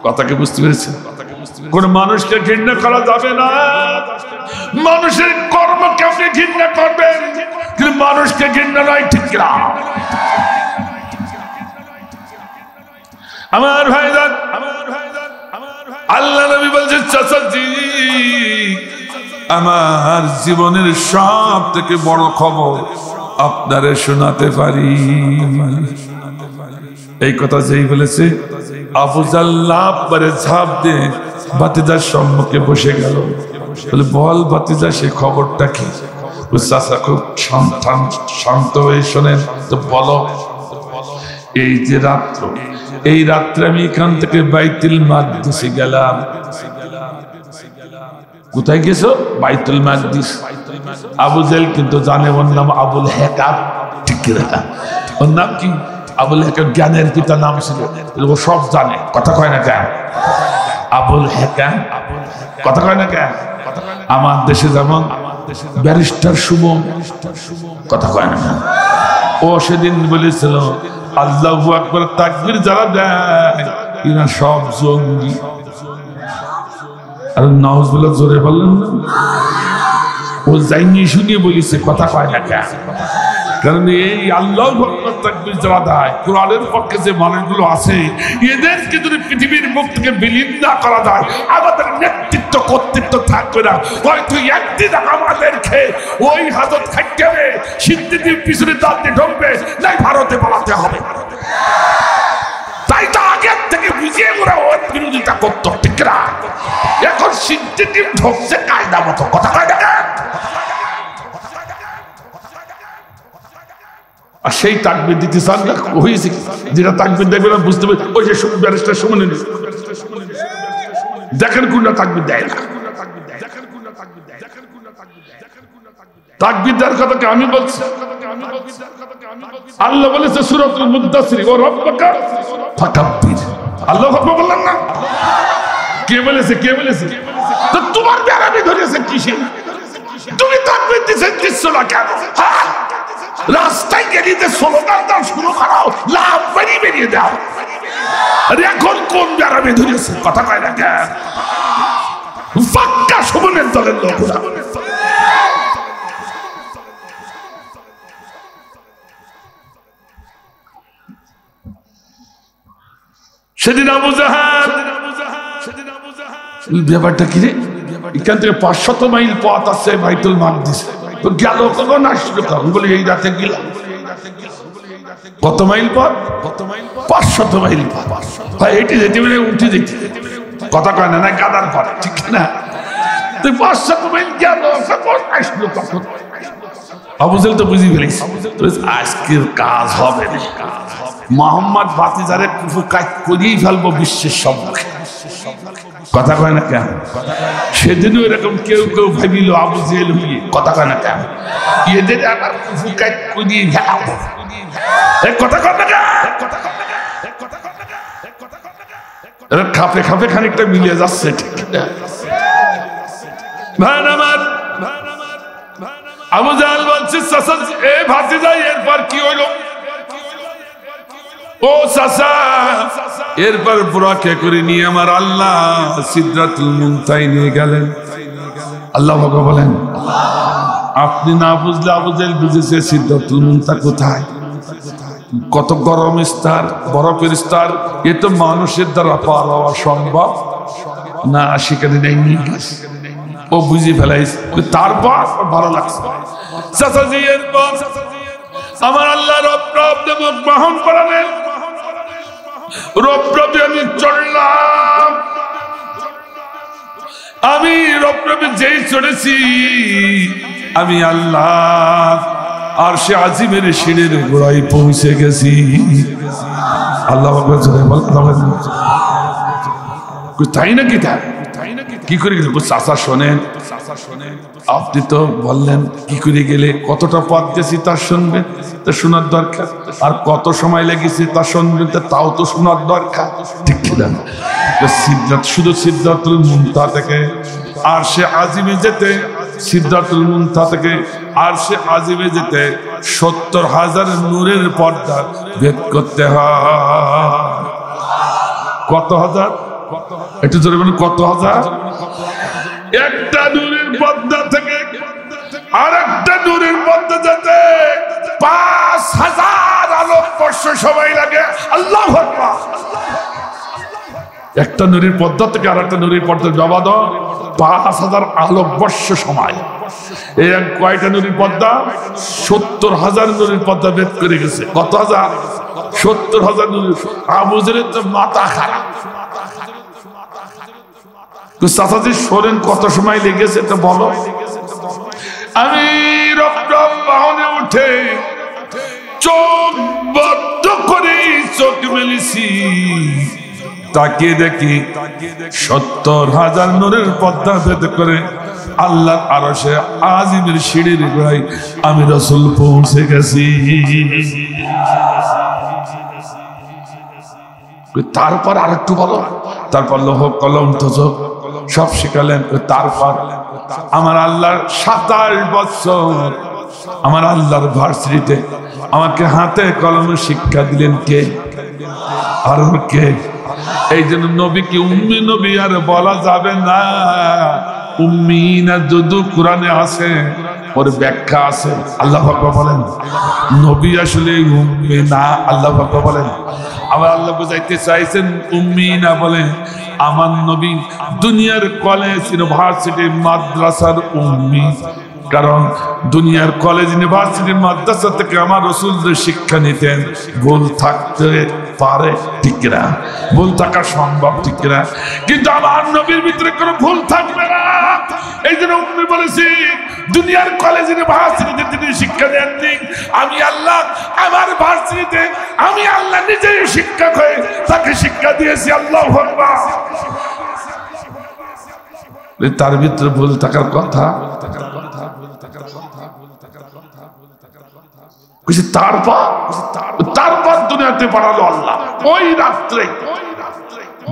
কথাকে বুঝতে পেরেছেন? কোন মানুষকে ঘৃণা করা যাবে না। মানুষের কর্মকে আপনি ঘৃণা করবেন, কিন্তু মানুষকে ঘৃণা নয়। ঠিক না আমার ভাইজান? আল্লাহ নবী বলছেন, চাচাজি আমার জীবনের সব থেকে বড় খবর আপনারে শোনাতে পারি। এই কথা যেই বলেছে, আবু জাহল লাফ করে ঝাঁপ দিয়ে ভাতিজার সম্মুখে বসে গেল। বলে, বল ভাতিজা, সে খবরটা কি? চাচা খুব শান্ত হয়ে শোনেন তো, বলো। এই যে রাত্র, এই রাত্রে আমি এখান থেকে বাইতুল মাকদিসে গেলাম। কোথায় গেছো? বাইতুল মাকদিস। আবু জাহল কিন্তু জানে ওর নাম আবুল হেকাম। ঠিক না? ওর নাম কি? আবুল হেকাম জ্ঞানের পিতা নাম ছিল, ও সব জানে। কথা কয় না কেন? আবুল হেকাম কথা কয় না কেন? আমার দেশে যেমন ব্যারিস্টার শুভম, কথা কয় না কেন? ও সেদিন বলেছিল, আল্লাহু আকবার তাকবীর যারা দেয় এরা সব জঙ্গি। আর নাউজুবিল্লাহ জোরে বললেন না? ও যাইনি শুনিয়ে বলিছে, কথা কয় না কেন? কারণ এই আল্লাহ ভক্ত তাকবীর যারা দেয়, কোরআনের পক্ষে যে মানুষগুলো আছে, এদেরকে যদি পৃথিবীর মুখ থেকে বিলীন না করা যায়, আমাদের নেতৃত্ব কর্তৃত্ব থাকবে না। হয়তো একদিন আমাদেরকে ওই হাজত খাইতে সিদ্ধির পিছনে দাঁড়িয়ে ঢুকবে, নাই ভারতে পালাতে হবে। তাই তো আগের থেকে বুঝিয়ে ওরা ওর বিরোধিতা করতো, ঠিক না? এখন সিদ্ধির ঢুকছে কায়দা মতো, কথা কয় না। আর সেই তাকবীর দিতে চান না, হয়েছে যেটা তাকবীর দেখবে না বুঝতে পারবে, ওই যে ব্যারিস্টার শুনে দেখেন কোনটা তাকবীর দেয় না। তাকবীর দেওয়ার কথা আমি বলছি। আল্লাহ বলেছে সূরাতুল মুদ্দাসির, ও রব্বাকা ফাকাব্বির। আল্লাহু আকবার বললেন না? কে বলেছে? কে বলেছে? তো তোমার বেরামি ধরেছে কিসে? তুমি তাকবীর দিচ্ছ না কেন? রাস্তায় গেলিতে স্লোগান দাও, শুরু করাও, লাভ বেরিয়ে দাও। আর এখন কোন বেরামি ধরেছে? কথা কয় না কেন? ফাক্কা সুমনের দলের লোকরা। সেদিন আবু জাহাল, ব্যাপারটা কি রে? এখান থেকে 500 মাইল পথ আছে বাইতুল মাকদিস, তো গেল কখন, আসলো কখন? বলি এই রাতে গেলাম। কত মাইল পথ? 500 মাইল পথ। ভাই এটি যেতে বলে উঠে যেতে, কথা কয় না, না গাদার পথ, ঠিক না? তুই 500 মাইল গেল, আসলো কখন? আবু জাহেল তো বুঝি ফেলিস, আজকের কাজ হবে না। মোহাম্মদ ভাতিজারে কুফু কাজ করিয়েই ফেলবো বিশ্বের সম্মুখে, কথা কয় না কেন? সেদিনও এরকম কেউ কেউ ভাবিল আবু জাহেল হইয়ে, কথা কয় না কেন? এদের আবার কুফু কাজ করিয়ে ফেলাবো, কথা কয় না কেন? খাপে খাপে খানিকটা মিলিয়ে যাচ্ছে, ঠিক না? ভাই আমার আবু জাহেল বলছে, চাচা এ ভাতিজা এরপর কি হইলো? ও চাচা, এরপর বুরাকে করে নিয়ে আমার আল্লাহ সিদরাতুল মুনতাহায় নিয়ে গেলেন। আল্লাহ বলেন, আপনি না বুঝলে আবু জাহেল বুঝেছে সিদরাতুল মুনতাহা কোথায়। কত গরম স্তর, বরফের স্তর, এ তো মানুষের দ্বারা পার হওয়া সম্ভব না, সেখানে নেই নিয়ে গেছে। ও বুঝে ফেলাইছে, তারপর ভালো লাগছে। চাচাজি এরপর আমার আল্লাহ রব মুখ বাহন করালেন, রব আমি চললাম। আমি রব যেই চড়েছি, আমি আল্লাহ আর সে আজিমের সিঁড়ির গোড়ায় পৌঁছে গেছি। আল্লাহ তাই নাকি? কি করে গেলে? চাচা শোনেন, আপনি তো বললেন কি করে গেলে, কতটা পথ গেছি তা শুনবেন, তা শোনার দরকার। আর কত সময় লেগেছে তা শুনবেন, তাও তো শোনার দরকার, ঠিক কিনা? শুধু সিদরাতুল মুনতাহা থেকে আর সে আজিমে যেতে, সিদরাতুল মুনতাহা থেকে আর সে আজিমে যেতে 70,000 নূরের পর্দা ভেদ করতে হয়। কত হাজার? একটু জোরে বলুন, কত হাজার? একটা নূরের পর্দা থেকে আর একটা নূরের পর্দা যেতে 5,000 আলোকবর্ষ সময় লাগে। আল্লাহু আকবার। একটা নূরের পর্দা থেকে আর একটা নূরের পর্দা ব্যবধান 5,000 আলোকবর্ষ সময়। এই কয়টা নূরের পর্দা? 70,000 নূরের পর্দা ভেদ করে গেছে। কত হাজার? 70,000 নূরের। আবু জাহেলের তো মাথা খারাপ। চাচাজি শোনেন কত সময় লেগেছে তো বলো। আমি রব বাহনে উঠে চোখ বদ্ধ করে চোখ মেলেছি, তাকিয়ে দেখি 70,000 নূরের পর্দা ভেদ করে আল্লাহর আরশে আজিমের সিঁড়ির গোড়ায় আমি রাসূল পৌঁছে গেছি। তারপর আরেকটু বলো। তারপর লৌহ কলম তোজক সব শিখালেন। তারপর আমার আল্লাহর 27 বছর আমার আল্লাহর ভার্সিটিতে আমাকে হাতে কলমে শিক্ষা দিলেন কে? আর কে? এই জন্য নবীকে উম্মি নবী আর বলা যাবে না, উম্মিনা যদু কোরআনে আছে, ওর ব্যাখ্যা আছে। আল্লাহ পাক বলেন নবী আসলে উম্মি না, আল্লাহ পাক বলেন। আবার আল্লাহ বুঝাইতে চাইছেন উম্মি না বলে আমার নবী দুনিয়ার কলেজ ইউনিভার্সিটি মাদ্রাসার উম্মি। কারণ দুনিয়ার কলেজ ইউনিভার্সিটি মাদ্রাসা থেকে আমার রাসূল শিক্ষা নিতেন, ভুল থাকতে পারে ঠিক না, ভুল থাকা সম্ভব ঠিক না, কিন্তু আমার নবীর ভিতরে কোনো ভুল থাকবে না। এই জন্য উম্মি বলেছি দুনিয়ার কলেজ ইউনিভার্সিটিতে তিনি শিক্ষা দেননি, আমি আল্লাহ আমার ভার্সিটিতে আমি আল্লাহ নিজেই শিক্ষক হয়ে তাকে শিক্ষা দিয়েছি। আল্লাহু আকবার। তার ভিতরে ভুল থাকার কথা তারপর দুনিয়াতে পাঠালো আল্লাহ। ওই রাত্রে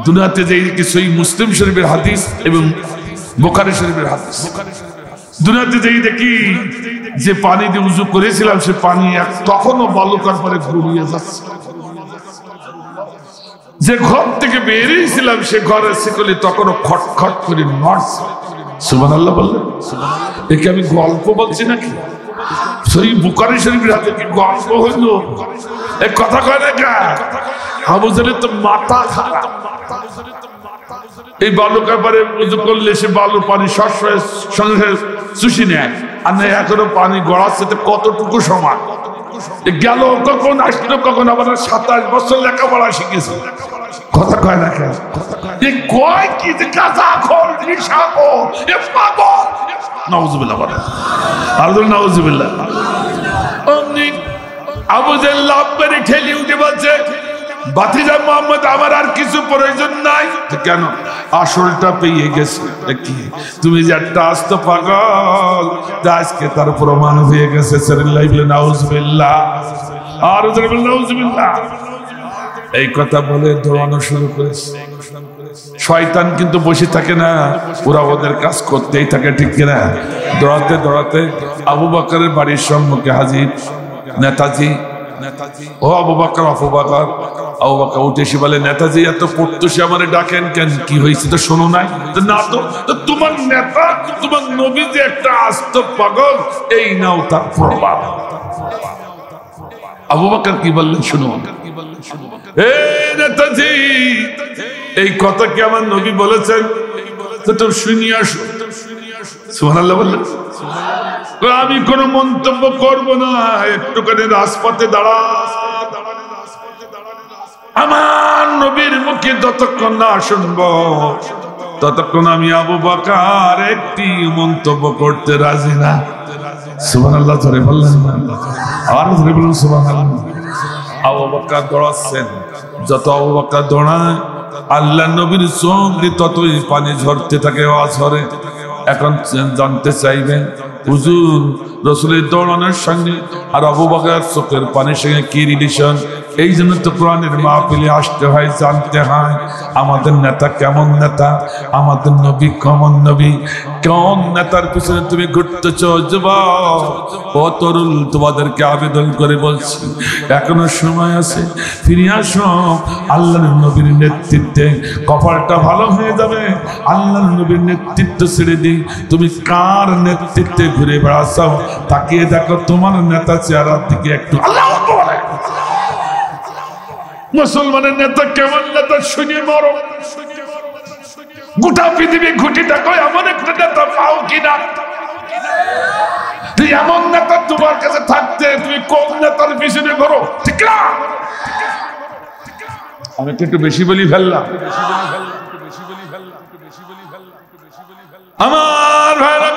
দুনিয়াতে যে সহিহ মুসলিম শরীফের হাদিস এবং বুখারী শরীফের হাদিস, দুনিয়াতে যেই দেখি যে পানি দিয়ে উযু করেছিলাম সে পানি তখনও বালুকার পরে ঘুরিয়ে যাচ্ছে। যে ঘর থেকে বেরিয়েছিলাম সে ঘরের শিকলি তখনও খটখট করে নড়ছে। সুবহানাল্লাহ বললেন। একে আমি গল্প বলছি নাকি? সহিহ বুখারী শরীফের হাদিস কি গল্প হইল? এক কথা কয় না কা আবু জাহেলের তো মাথা খারাপ। এই বালুকার পরে উযু করলে সে বালু পানি সঙ্গে সঙ্গে চুষি নেয়, আর না এখনো পানি গড়াচ্ছে কতটুকু সময় গেল, কখন আসলো, কখন আবার 27 বছর লেখাপড়া শিখেছে। কথা কয় না কেন? কয় কি যে গাঁজা খোর, নেশা খোর, এ পাগল। নাউজুবিল্লাহ বলেন, আল্লাহ নাউজুবিল্লাহ। অমনি আবু জাহেল লাফ মেরে ঠেলি উঠে বলছে ভাতিজা মুহাম্মদ আমার আর কিছু প্রয়োজন নাই। কেন? আসলটা পেয়ে গেছে। কি তুমি যে একটা আস্ত পাগল, আজকে তার প্রমাণ হয়ে গেছে। নাউজুবিল্লাহ, আর নাউজুবিল্লাহ। এই কথা বলে দৌড়ানো শুরু করেছে। শয়তান কিন্তু বসে থাকে না, ওরা ওদের কাজ করতেই থাকে ঠিক কিনা। দৌড়াতে দৌড়াতে আবু বকরের বাড়ির সম্মুখে হাজির নেতাজি। ও আবু বকর, আবু বকর। আবু বকর উঠে এসে বলে নেতাজি এত পড়তেছে আমারে ডাকেন কেন? কি হয়েছে তো শোনো নাই? না তো তোমার নেতা তোমার নবী যে একটা আস্ত পাগল, এই নাও তার প্রমাণ। আবু বকর কি বললেন শুনো। নেতাজি এই কথা কি আমার নবী বলেছেন? তো শুনিয়ে আসো। সুবহানাল্লাহ বললেন। আমি কোন মন্তব্য করব না, একটুখানি রাজপথে দাঁড়া। আমার নবীর মুখে যতক্ষণ না শুনবো ততক্ষণ আমি আবু বকর একটি মন্তব্য করতে রাজি না। সুবহানাল্লাহ ধরে বললেন, আর ধরে বলুন সুবহানাল্লাহ। আবু বকর দৌড়াচ্ছেন, যত আবু বকর দৌড়ায় আল্লাহ নবীর চোখ দিয়ে ততই পানি ঝরতে থাকে, ঝরে। এখন জানতে চাইবেন হুজুর রাসূলের দৌড়ানোর সঙ্গে আর আবু বকরের চোখের পানির সঙ্গে কি রিলেশন? এই জন্য তো কোরআনের মাহফিলে আসতে হয়, জানতে হয় আমাদের নেতা কেমন নেতা, আমাদের নবী কেমন নবী, কোন নেতার পিছনে তুমি ঘুরতেছ। যুবক ও তরুণ, তোমাদেরকে আবেদন করে বলছি এখনো সময় আছে, ফিরে আসো আল্লাহর নবীর নেতৃত্বে। কপালটা ভালো হয়ে যাবে। আল্লাহর নবীর নেতৃত্ব ছেড়ে দিই, তুমি কার নেতৃত্বে ঘুরে বেড়াচ্ছো? তাকিয়ে দেখো তোমার নেতা চেহারার দিকে একটু। আল্লাহু আকবার। মুসলমানের নেতা কেমন নেতা শুনে মরো। গোটা পৃথিবী ঘুটি দেখো এমন একটা নেতা পাও কিনা। তুই এমন নেতা তোমার কাছে থাকতে তুমি কোন নেতার পিছনে ঘোরো? ঠিক না? আমি তো একটু বেশি বলি ফেললাম। আমার ভাইরা,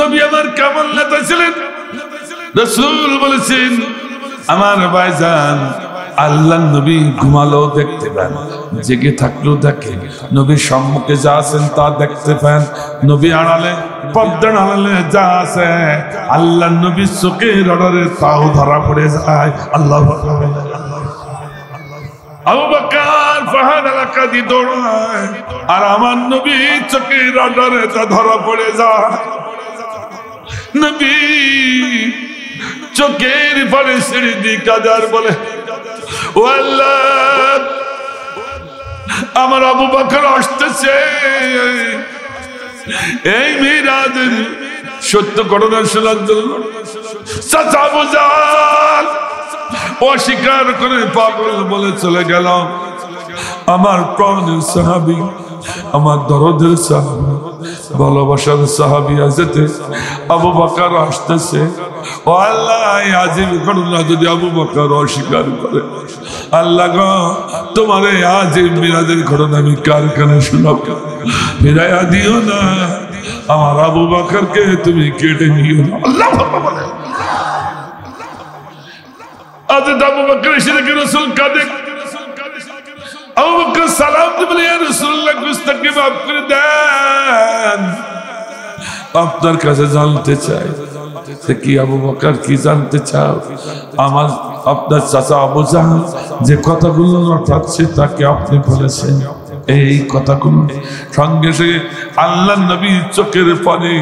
নবী আমার কেমন নেতা ছিলেন? রাসূল বলেছেন আমার ভাইজান আল্লাহ নবী ঘুমালেও দেখতে পান, জেগে থাকলেও দেখে। নবীর সম্মুখে যা আছেন তা দেখতে পান, নবী আড়ালে পর্দার আড়ালে যা আছে আল্লাহ নবীর চোখের আড়ালে তাও ধরা পড়ে যায়। আল্লাহু আকবার। আবু বকর পাহাড় এলাকা দিয়ে দৌড়ায় আর আমার নবী চোখের আড়ালে তা ধরা পড়ে যায়। নবী চোখের পরে সিঁড়ি দিয়ে কাদার বলে ও আল্লাহ আমার আবু বকর আসতেছে এই মিরাজের সত্য ঘটনা শোনার জন্য। চাচা আবু জাহল অস্বীকার করে পাগল বলে চলে গেল। আমার প্রাণের সাহাবী, আমার দরদের সাহাবী, ভালোবাসার সাহাবী যেতে আবু বকর আসতেছে। ও আল্লাহ, আজিব ঘটনা যদি আবু বকর অস্বীকার করে, আল্লাহ গো তোমার এই আজিব মিরাজের ঘটনা আমি কার কানে শোনাবো? ফিরাইয়া দিও না, আমার আবু বকরকে তুমি কেটে নিও না। আল্লাহ বলে আজ আবু বকর এসে দেখে রাসূল কাঁদে। আবু বকর সালাম দিয়ে বলে, ইয়া রাসূলুল্লাহ, গুস্তাখি মাফ করে দেন, আপনার কাছে জানতে চাই। কি আবু বকর, কি জানতে চাও? আমার আপনার চাচা আবু জাহল যে কথাগুলো রটাচ্ছে তাকে আপনি বলেছেন এই কথাগুলো। সঙ্গে সঙ্গে আল্লাহ নবী চোখের পানি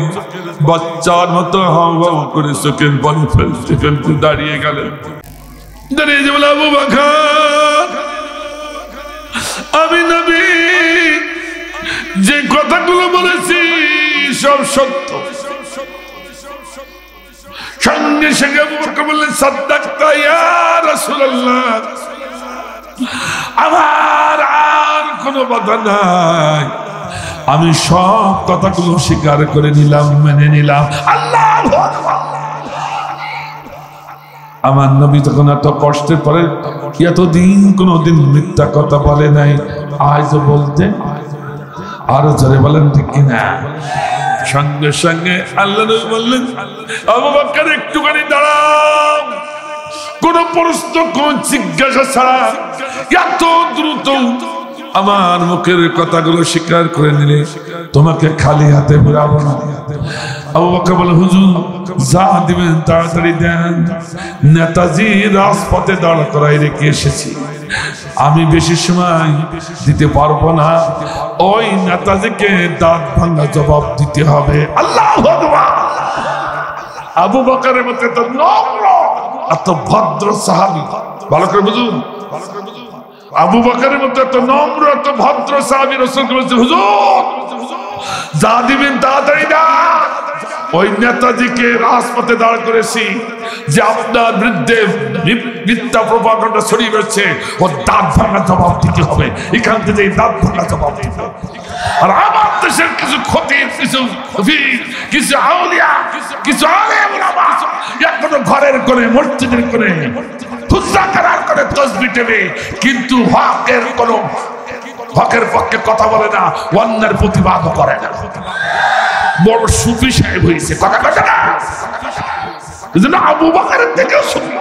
বাচ্চার মতো হাউ হাউ করে চোখের পানি ফেলতে ফেলতে দাঁড়িয়ে গেলেন। দাঁড়িয়ে যে বলে, আবু বকর, আমি নবী যে কথাগুলো বলেছি সব সত্য। সঙ্গে সঙ্গে আবু বকর বললেন, সাদ্দাকতা ইয়া রাসূলুল্লাহ, আমার আর কোনো বাধা নাই, আমি সব কথাগুলো স্বীকার করে নিলাম, মেনে নিলাম। আল্লাহু আকবার। আমার নবী তখন এত কষ্টের পরে এতদিন কোনোদিন মিথ্যা কথা বলে নাই, আজও বলতে আরো জোরে বলেন ঠিক কিনা? সঙ্গে সঙ্গে আল্লাহ নবী বললেন, আবু বকর একটুখানি দাঁড়াও। কোন প্রশ্ন, কোন জিজ্ঞাসা ছাড়া এত দ্রুত আমার মুখের কথাগুলো স্বীকার করে নিলে তোমাকে খালি হাতে ফেরাবো না। আবু বকর বলে, হুজুর যা দিবেন তাড়াতাড়ি দেন, নেতাজি রাজপথে দাঁড় করাই রেখে এসেছি, আমি বেশি সময় দিতে পারবো না, ওই নেতাজিকে দাঁত ভাঙা জবাব দিতে হবে। আল্লাহু আকবার। আবু বকরের মধ্যে তো নম্র, এত ভদ্র সাহাবী, ভালো করে বুঝুন, আবু বকরের মধ্যে এত নম্র, এত ভদ্র সাহাবী রাসূলকে বলছে, হুজুর যা দিবেন তাড়াতাড়ি দেন, ওই নেতাজিকে রাজপথে দাঁড় করেছি, যে আপনার বিরুদ্ধে মিথ্যা প্রপাগান্ডা ছড়িয়ে বেড়াচ্ছে, ও দাঁত ভাঙা জবাব দিতে হবে, এখান থেকে দাঁত ভাঙা জবাব দিতে হবে। আর আমার দেশের কিছু খতিব, কিছু ফকির, কিছু আউলিয়া, কিছু আলেম ওলামা এখনো ঘরের কোণে, মসজিদের কোণে হুজরা করার করে তাসবিহ দেবে, কিন্তু হকের পক্ষে কথা বলে না, অন্যের প্রতিবাদও করে না। বড় সুফি সাহেব হয়েছে, কথা কথা না। এজন্য আবু বকরের থেকেও সুফি।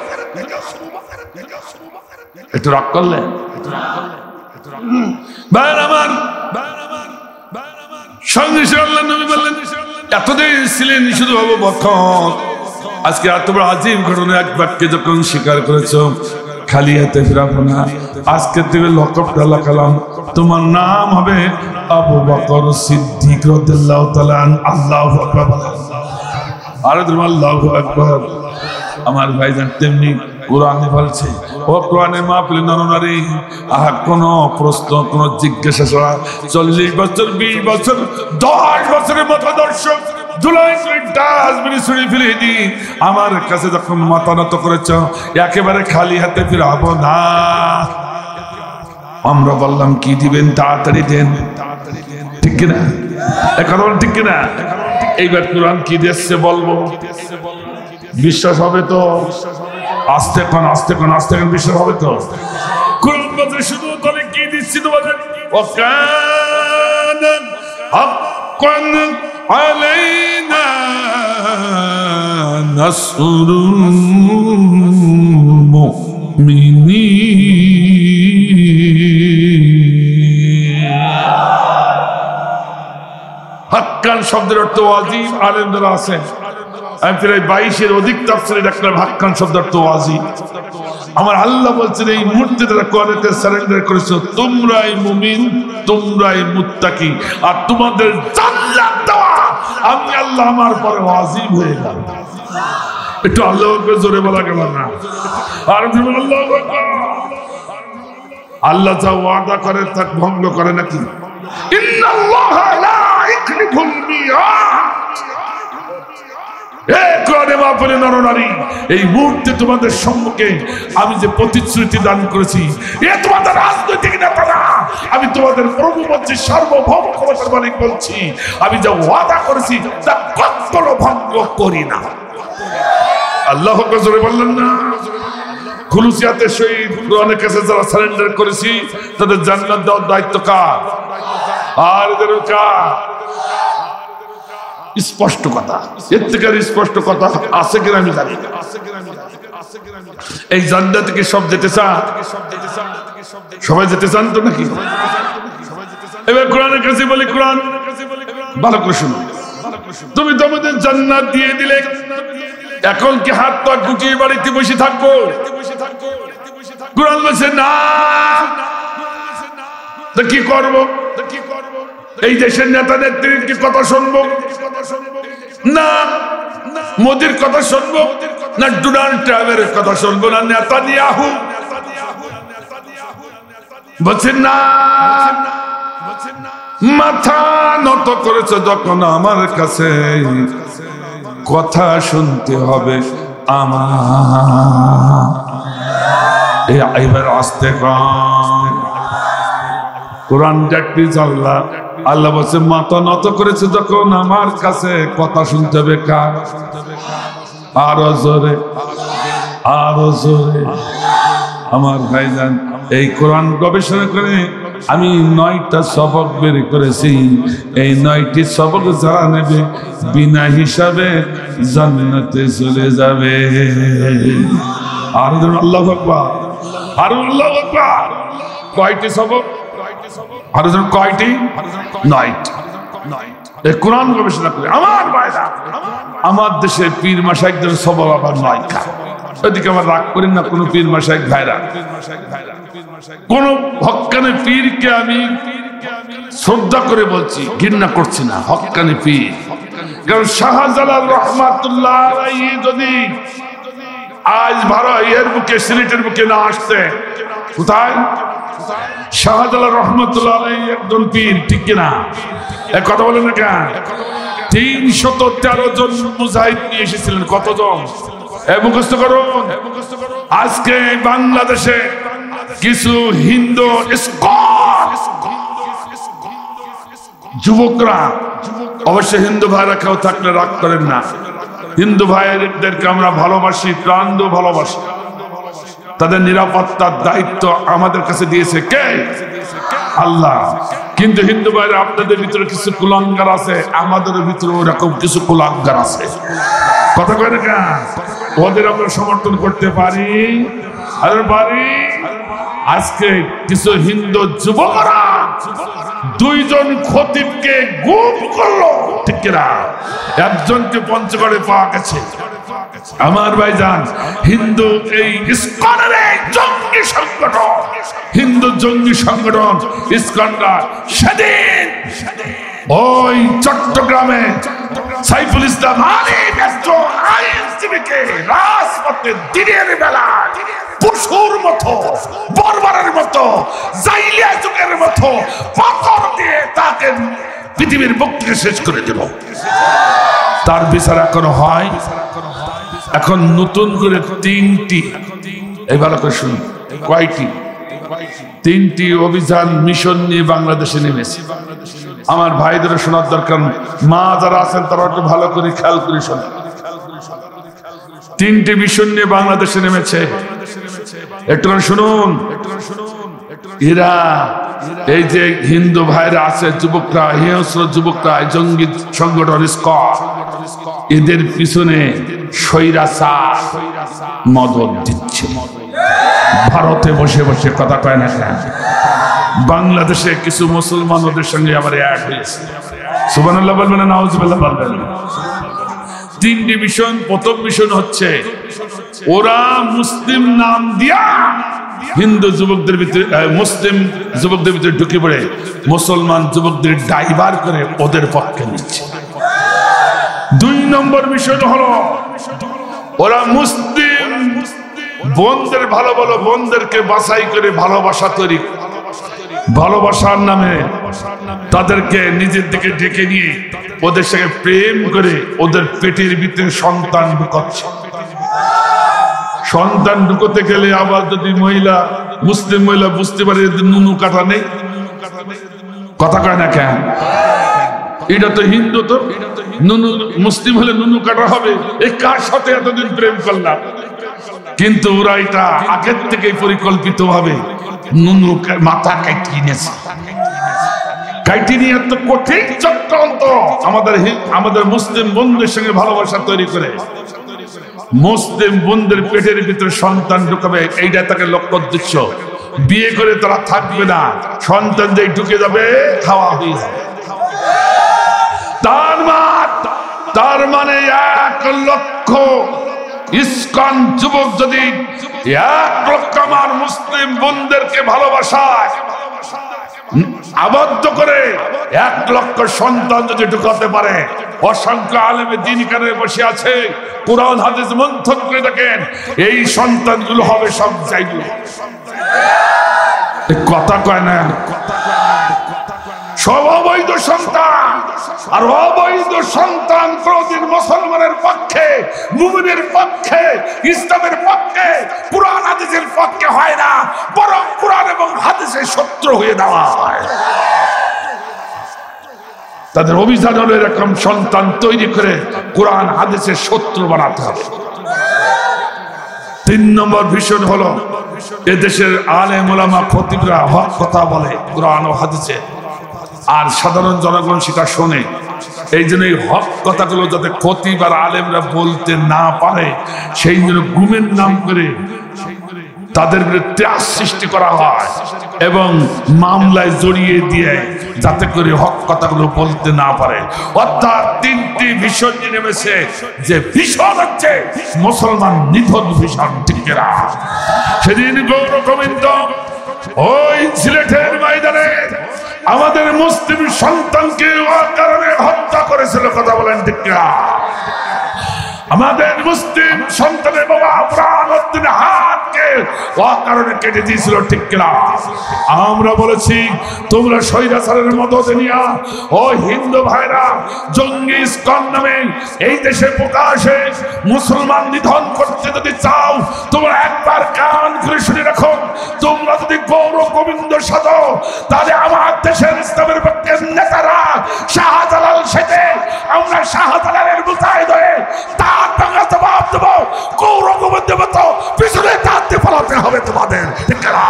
একটু রাগ করলে সঙ্গে আল্লাহ নবী বললেন, এতদিন ছিলেন শুধু আবু বকর, আজকে এত বড় আজীব ঘটনা এক বাক্যে যখন স্বীকার করেছ, খালি হাতে ফিরাবো না। আজকে থেকে লকবটা লাগালাম, তোমার নাম হবে আবু বকর সিদ্দিক রাদিয়াল্লাহু তাআলা। আল্লাহু আকবার। আরে তুমি আল্লাহু আকবার। আমার ভাইজান তেমনি কোরআনে বলছে, ও কোরআনে মাহফিলে নরনারী, কোন প্রশ্ন, কোন জিজ্ঞাসা ছাড়া 40 বছর, 20 বছর, 10 বছরের মতাদর্শ ধুলাই করে ডাস্টবিনে ছুঁড়ে ফেলে দি, আমার কাছে যখন মাথা নত করেছ, একেবারে খালি হাতে ফিরাবো না। আমরা বললাম, কি দিবেন তাড়াতাড়ি দেন, ঠিক কিনা? কথা বলেন ঠিক কিনা? এইবার কোরআন কি দিচ্ছে বলবো, বিশ্বাস হবে তো? আস্তে কোন আস্তে কোন আস্তে কোন বিশ্বাস হবে তো? কোরআন বলছে শুধু তবে কি দিচ্ছি তোমাদের, ওয়াকানা হাক্কান আলাইনা নাসরুল মুমিনিন। হাক্কান শব্দের অর্থ ওয়াজিব, আলেমরা আছেন, আমি প্রায় 22-এর অধিক তাফসীরে দেখলাম হাক্কান শব্দের অর্থ ওয়াজিব। আমার আল্লাহ বলছেন, এই মুহূর্তে তারা কোরআনকে সারেন্ডার করেছো, তোমরাই মুমিন, তোমরাই মুত্তাকি, আর তোমাদের জান্নাত দেওয়া আমি আল্লাহ আমার পরে ওয়াজিব হয়ে গেল। একটু আল্লাহু আকবার জোরে বলা গেল না? আর তুমি আল্লাহু আকবার। আল্লাহ যা ওয়াদা করে তা ভঙ্গ করে নাকি? ইন্নাল্লাহা লা ইখলিফুল মিআদ। এই মুহূর্তে তোমাদের সম্মুখে আমি যে প্রতিশ্রুতি দান করেছি, এ তোমাদের রাজনৈতিক নেতা না, আমি তোমাদের প্রভু বলছি, সার্বভৌম ক্ষমতার মালিক বলছি, আমি যা ওয়াদা করেছি তা কখনো ভঙ্গ করি না। আল্লাহ জোরে বললেন না? খুলুসিয়াতের সহিত কোরআনের কাছে যারা সারেন্ডার করেছি তাদের জান্নাত দেওয়ার দায়িত্ব কার? আর এদের কার? স্পষ্ট কথা, এর থেকে স্পষ্ট কথা আছে কিনা আমি জানি না। এই জান্নাত থেকে সব যেতে চান? সবাই যেতে চান তো নাকি? এবার কোরআনের কাছে বলি, কোরআন ভালো করে শুনো। তুমি তোমাদের জান্নাত দিয়ে দিলে, এখন কি হাত পা গুটিয়ে বাড়িতে বসে থাকবো? কোরআন বলছে না। তো কি করবো? এই দেশের নেতা নেত্রীর কথা শুনবো না, মোদির কথা শুনবো না, ডোনাল্ড ট্রাম্পের কথা শুনবো না, নেতানিয়াহু? বলছেন না। মাথা নত করেছে যখন আমার কাছে, কথা শুনতে হবে আমার। এবার আসতে কোরআন দেখবি আল্লাহ আল্লাহ বলছে মাথা নত করেছে যখন আমার কাছে, কথা শুনতে হবে কার? আরো জোরে, আরো জোরে। আমার ভাইজান, এই কোরআন গবেষণা করে আমি 9টা সবক বের করেছি। এই 9টি সবক যারা নেবে বিনা হিসাবে জান্নাতে চলে যাবে। আর আল্লাহু আকবার, আর আল্লাহু আকবার। কয়টি সবক? আর কয়টি? 9টি। এই কোরআন গবেষণা করে আমার ভাইরা, আমার দেশে পীর মাশাইখদের সবক আবার 9টা। এদিকে আমার রাগ করেন না কোন পীর মাশাইখ ভাইরা। কোন হক্কানে পীরকে আমি শ্রদ্ধা করে বলছি, ঘৃণা করছি না। হক্কানে পীর, কারণ শাহজালাল রাহমাতুল্লাহ আলাইহি যদি আজ এর বুকে, সিলেটের বুকে না আসতে, কোথায়? শাহজালাল রহমতুল্লাহ আলাইহি একজন পীর, ঠিক কিনা? এক কথা বলেন না কেন? 313 জন মুজাহিদ নিয়ে এসেছিলেন। কতজন? মুখস্থ করুন। আজকে বাংলাদেশে কিছু হিন্দু যুবকরা, অবশ্য হিন্দু ভাইরা কেউ থাকলে রাগ করেন না, হিন্দু ভাইদেরকে আমরা ভালোবাসি, প্রাণ দিয়ে ভালোবাসি। তাদের নিরাপত্তার দায়িত্ব আমাদের কাছে দিয়েছে কে? আল্লাহ। কিন্তু হিন্দু ভাইরা, আপনাদের ভিতরে কিছু কুলাঙ্গার আছে, আমাদের ভিতরে ওরকম কিছু কুলাঙ্গার আছে। কথা কয় না কেন? ওদের আমরা সমর্থন করতে পারি? আর পারি। আজকে কিছু হিন্দু যুবকরা 2 জন খতিবকে গুম করলো, ঠিক কিনা? একজনকে পঞ্চগড়ে পাওয়া গেছে। আমার ভাইজান, হিন্দু এই ইসকনের জঙ্গি সংগঠন, হিন্দু জঙ্গি সংগঠন ইসকনরা সেদিন ওই চট্টগ্রামে সাইফুল ইসলাম আলী মেট্রো আইনজীবীকে রাজপথে দিনের বেলা পশুর মতো, বর্বরের মতো, জাইলিয়া যুগের মতো পাথর দিয়ে তাকে পৃথিবীর বুক থেকে শেষ করে দেব। তার বিচার এখনো হয়। এখন নতুন করে 3টি, এই ভালো করে শুনুন, কয়টি? 3টি অভিযান মিশন নিয়ে বাংলাদেশে নেমেছে। আমার ভাইদের শোনার দরকার, মা যারা আছেন তারা একটু ভালো করে খেয়াল করে শোনেন। 3টি মিশন নিয়ে বাংলাদেশে নেমেছে, একটু শুনুন। এরা এই যে হিন্দু ভাইরা আছে, যুবকরা, হিংস্র যুবকরা, জঙ্গি সংগঠন ইসকন, এদের পিছনে স্বৈরাচার মদত দিচ্ছে। ভারতে বসে বসে, কথা কয় না কেন? বাংলাদেশে কিছু মুসলমান ওদের সঙ্গে আবার অ্যাড হয়েছে। সুবহানাল্লাহ বলবেন না নাউজুবিল্লাহ বলবেন? 3টি মিশন। প্রথম মিশন হচ্ছে ওরা মুসলিম নাম দিয়া হিন্দু যুবকদের ভিতরে, মুসলিম যুবকদের ভিতরে ঢুকে পড়ে মুসলমান যুবকদের ডাইভার করে ওদের পক্ষে নিচ্ছে। 2 নম্বর মিশন হলো ওরা মুসলিম বোনদের ভালো বলো, বোনদেরকে বাছাই করে ভালোবাসা তৈরি, ভালোবাসার নামে তাদেরকে নিজের দিকে ডেকে নিয়ে ওদের সঙ্গে প্রেম করে ওদের পেটের ভিতরে সন্তান ঢুকাচ্ছে। সন্তান ঢুকতে গেলে আবার যদি মহিলা, মুসলিম মহিলা বুঝতে পারে নুনু কাটা নেই, কথা কয় না কেন? এটা তো হিন্দু, তো নুনু মুসলিম হলে নুনু কাটা হবে। এই কার সাথে এতদিন প্রেম করলাম? কিন্তু ওরা এটা আগের থেকে পরিকল্পিত ভাবে নুনু মাথা কাটিয়ে নিয়েছে। কাটিয়ে নিয়ে এত কঠিন চক্রান্ত আমাদের মুসলিম বন্ধুদের সঙ্গে ভালোবাসা তৈরি করে মুসলিম বোনদের পেটের ভিতরে সন্তান ঢুকাবে, এইটা তাকে লক্ষ্য উদ্দেশ্য। বিয়ে করে তারা থাকবে না, সন্তান যে ঢুকে যাবে খাওয়া হয়ে যাবে। তার মানে 1 লক্ষ ইসকন যুবক যদি 1 লক্ষ আমার মুসলিম বোনদেরকে ভালোবাসায় আবদ্ধ করে 1 লক্ষ সন্তান যদি ঢুকাতে পারে, অসংখ্য আলেমে দ্বীন কানে বসে আছে, কুরআন হাদিস মন্থন করে দেখেন, এই সন্তানগুলো হবে সব চাইগুলো। কথা কয় না? সব অবৈধ সন্তান। আর অবৈধ সন্তান কোনদিন মুসলমানের পক্ষে, মুমিনের পক্ষে, ইসলামের পক্ষে, কুরআন হাদিসের পক্ষে হয় না, বরং কুরআন এবং হাদিসের শত্রু হয়ে দেওয়া হয়। তাদের অভিযান হলো এরকম সন্তান তৈরি করে কুরআন হাদিসের শত্রু বানাতে হবে। 3 নম্বর ভীষণ হলো এদেশের আলেম ওলামা খতিবরা হক কথা বলে কুরআন ও হাদিসে, আর সাধারণ জনগণ সেটা শোনে। এই জন্য এই হক কথাগুলো যাতে খতিব আর আলেমরা বলতে না পারে, সেই জন্য গুমের নাম করে তাদের বিরুদ্ধে ত্রাস সৃষ্টি করা হয় এবং মামলায় জড়িয়ে দিয়ে যাতে করে হক কথাগুলো বলতে না পারে। অর্থাৎ 3টি ভীষণ নেমেছে, যে ভীষণ হচ্ছে মুসলমান নিধন ভীষণ। ঠিক না? সেদিন গৌর গোবিন্দ ওই সিলেটের ময়দানে আমাদের মুসলিম সন্তানকে অকারণে হত্যা করেছিল, কথা বলেন ঠিক না? আমাদের মুসলিম সন্তানের বাবা বুরহানুদ্দিন হাতকে অকারণে কেটে দিয়েছিল, ঠিক কিনা? আমরা বলেছি তোমরা স্বৈরাচারের মদত নিয়া ও হিন্দু ভাইরা জঙ্গি ইসকন নামে এই দেশে প্রকাশে মুসলমান নিধন করতে যদি চাও, তোমরা একবার কান করে শুনে রাখো, তোমরা যদি গৌর গোবিন্দ সাধো, তাহলে আমার দেশের ইসলামের পক্ষে নেতারা শাহজালাল সেজে আমরা শাহজালালের মুজাহিদ হয়ে তার টাকা জবাব দেবো। গৌর গোবিন্দ মতো পিছনে টানতে ফলাতে হবে তোমাদের, ঠিক না?